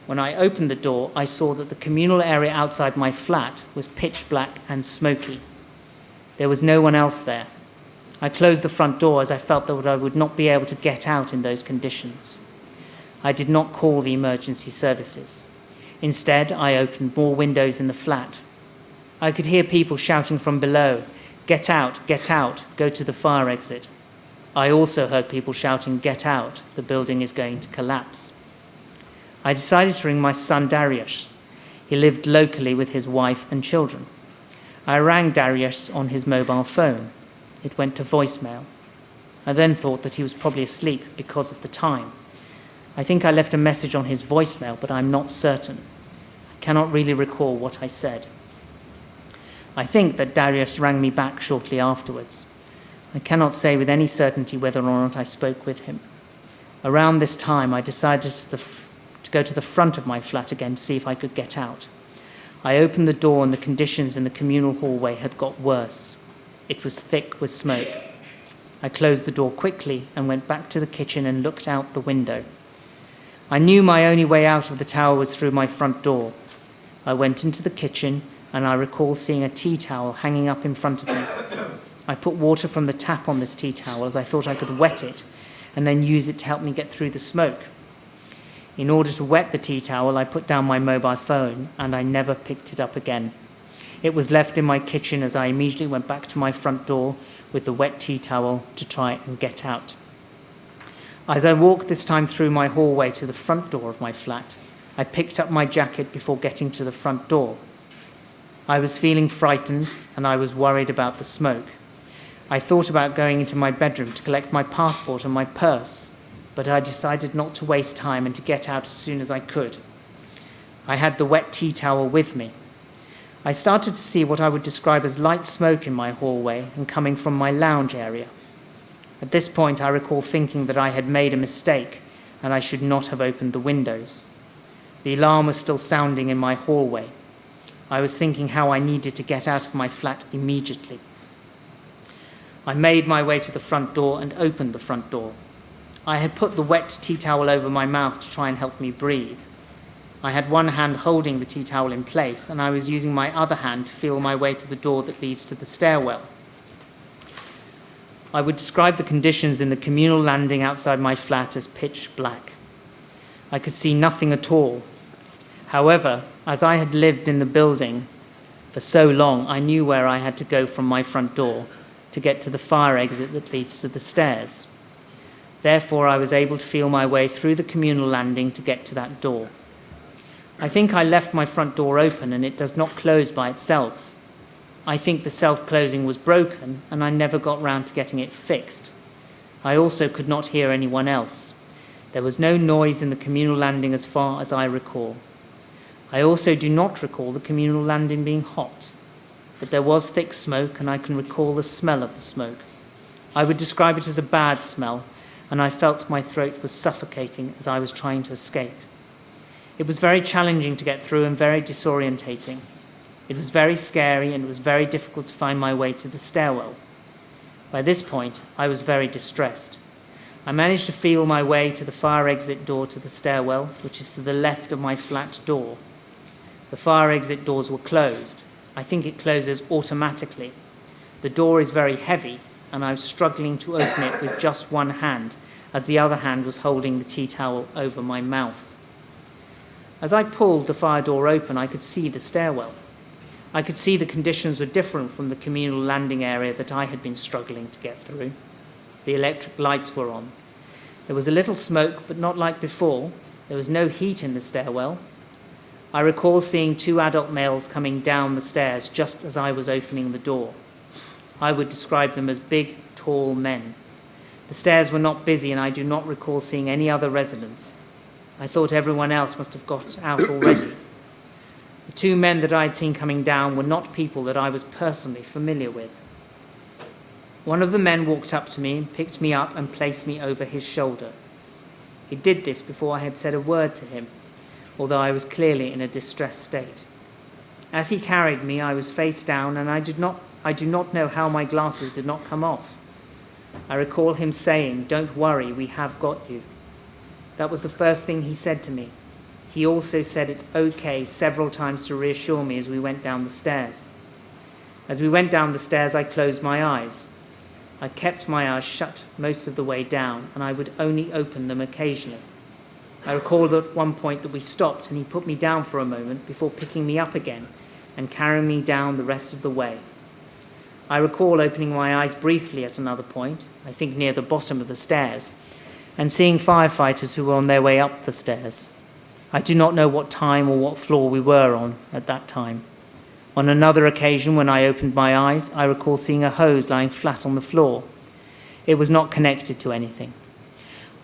When I opened the door, I saw that the communal area outside my flat was pitch black and smoky. There was no one else there. I closed the front door as I felt that I would not be able to get out in those conditions. I did not call the emergency services. Instead, I opened more windows in the flat. I could hear people shouting from below, get out, go to the fire exit." I also heard people shouting, "Get out, the building is going to collapse." I decided to ring my son Darius. He lived locally with his wife and children. I rang Darius on his mobile phone. It went to voicemail. I then thought that he was probably asleep because of the time. I think I left a message on his voicemail, but I'm not certain. I cannot really recall what I said. I think that Darius rang me back shortly afterwards. I cannot say with any certainty whether or not I spoke with him. Around this time, I decided to go to the front of my flat again to see if I could get out. I opened the door and the conditions in the communal hallway had got worse. It was thick with smoke. I closed the door quickly and went back to the kitchen and looked out the window. I knew my only way out of the tower was through my front door. I went into the kitchen and I recall seeing a tea towel hanging up in front of me. I put water from the tap on this tea towel as I thought I could wet it and then use it to help me get through the smoke. In order to wet the tea towel, I put down my mobile phone and I never picked it up again. It was left in my kitchen as I immediately went back to my front door with the wet tea towel to try and get out. As I walked this time through my hallway to the front door of my flat, I picked up my jacket before getting to the front door. I was feeling frightened and I was worried about the smoke. I thought about going into my bedroom to collect my passport and my purse, but I decided not to waste time and to get out as soon as I could. I had the wet tea towel with me. I started to see what I would describe as light smoke in my hallway and coming from my lounge area. At this point, I recall thinking that I had made a mistake and I should not have opened the windows. The alarm was still sounding in my hallway. I was thinking how I needed to get out of my flat immediately. I made my way to the front door and opened the front door. I had put the wet tea towel over my mouth to try and help me breathe. I had one hand holding the tea towel in place, and I was using my other hand to feel my way to the door that leads to the stairwell. I would describe the conditions in the communal landing outside my flat as pitch black. I could see nothing at all. However, as I had lived in the building for so long, I knew where I had to go from my front door to get to the fire exit that leads to the stairs. Therefore, I was able to feel my way through the communal landing to get to that door. I think I left my front door open and it does not close by itself. I think the self-closing was broken and I never got round to getting it fixed. I also could not hear anyone else. There was no noise in the communal landing as far as I recall. I also do not recall the communal landing being hot, but there was thick smoke and I can recall the smell of the smoke. I would describe it as a bad smell, and I felt my throat was suffocating as I was trying to escape. It was very challenging to get through and very disorientating. It was very scary and it was very difficult to find my way to the stairwell. By this point, I was very distressed. I managed to feel my way to the fire exit door to the stairwell, which is to the left of my flat door. The fire exit doors were closed. I think it closes automatically. The door is very heavy, and I was struggling to open it with just one hand, as the other hand was holding the tea towel over my mouth. As I pulled the fire door open, I could see the stairwell. I could see the conditions were different from the communal landing area that I had been struggling to get through. The electric lights were on. There was a little smoke, but not like before. There was no heat in the stairwell. I recall seeing two adult males coming down the stairs just as I was opening the door. I would describe them as big, tall men. The stairs were not busy, and I do not recall seeing any other residents. I thought everyone else must have got out already. The two men that I had seen coming down were not people that I was personally familiar with. One of the men walked up to me and picked me up and placed me over his shoulder. He did this before I had said a word to him, although I was clearly in a distressed state. As he carried me, I was face down, and I do not know how my glasses did not come off. I recall him saying, "Don't worry, we have got you." That was the first thing he said to me. He also said it's okay several times to reassure me as we went down the stairs. As we went down the stairs, I closed my eyes. I kept my eyes shut most of the way down, and I would only open them occasionally. I recall at one point that we stopped and he put me down for a moment before picking me up again and carrying me down the rest of the way. I recall opening my eyes briefly at another point, I think near the bottom of the stairs, and seeing firefighters who were on their way up the stairs. I do not know what time or what floor we were on at that time. On another occasion, when I opened my eyes, I recall seeing a hose lying flat on the floor. It was not connected to anything.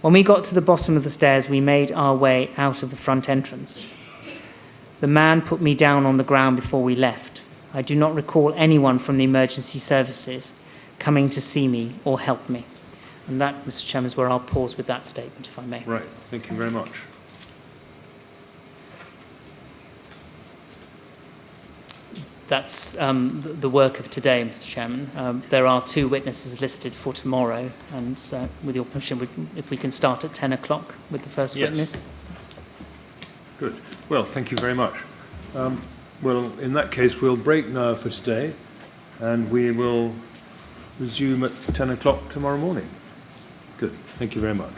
When we got to the bottom of the stairs, we made our way out of the front entrance. The man put me down on the ground before we left. I do not recall anyone from the emergency services, coming to see me or help me. And that, Mr. Chairman, is where I'll pause with that statement, if I may. Right, thank you very much. That's the work of today, Mr. Chairman. There are 2 witnesses listed for tomorrow, and with your permission, if we can start at 10 o'clock with the first Yes. witness. Good. Well, thank you very much. Well, in that case, we'll break now for today, and we will resume at 10 o'clock tomorrow morning. Good. Thank you very much.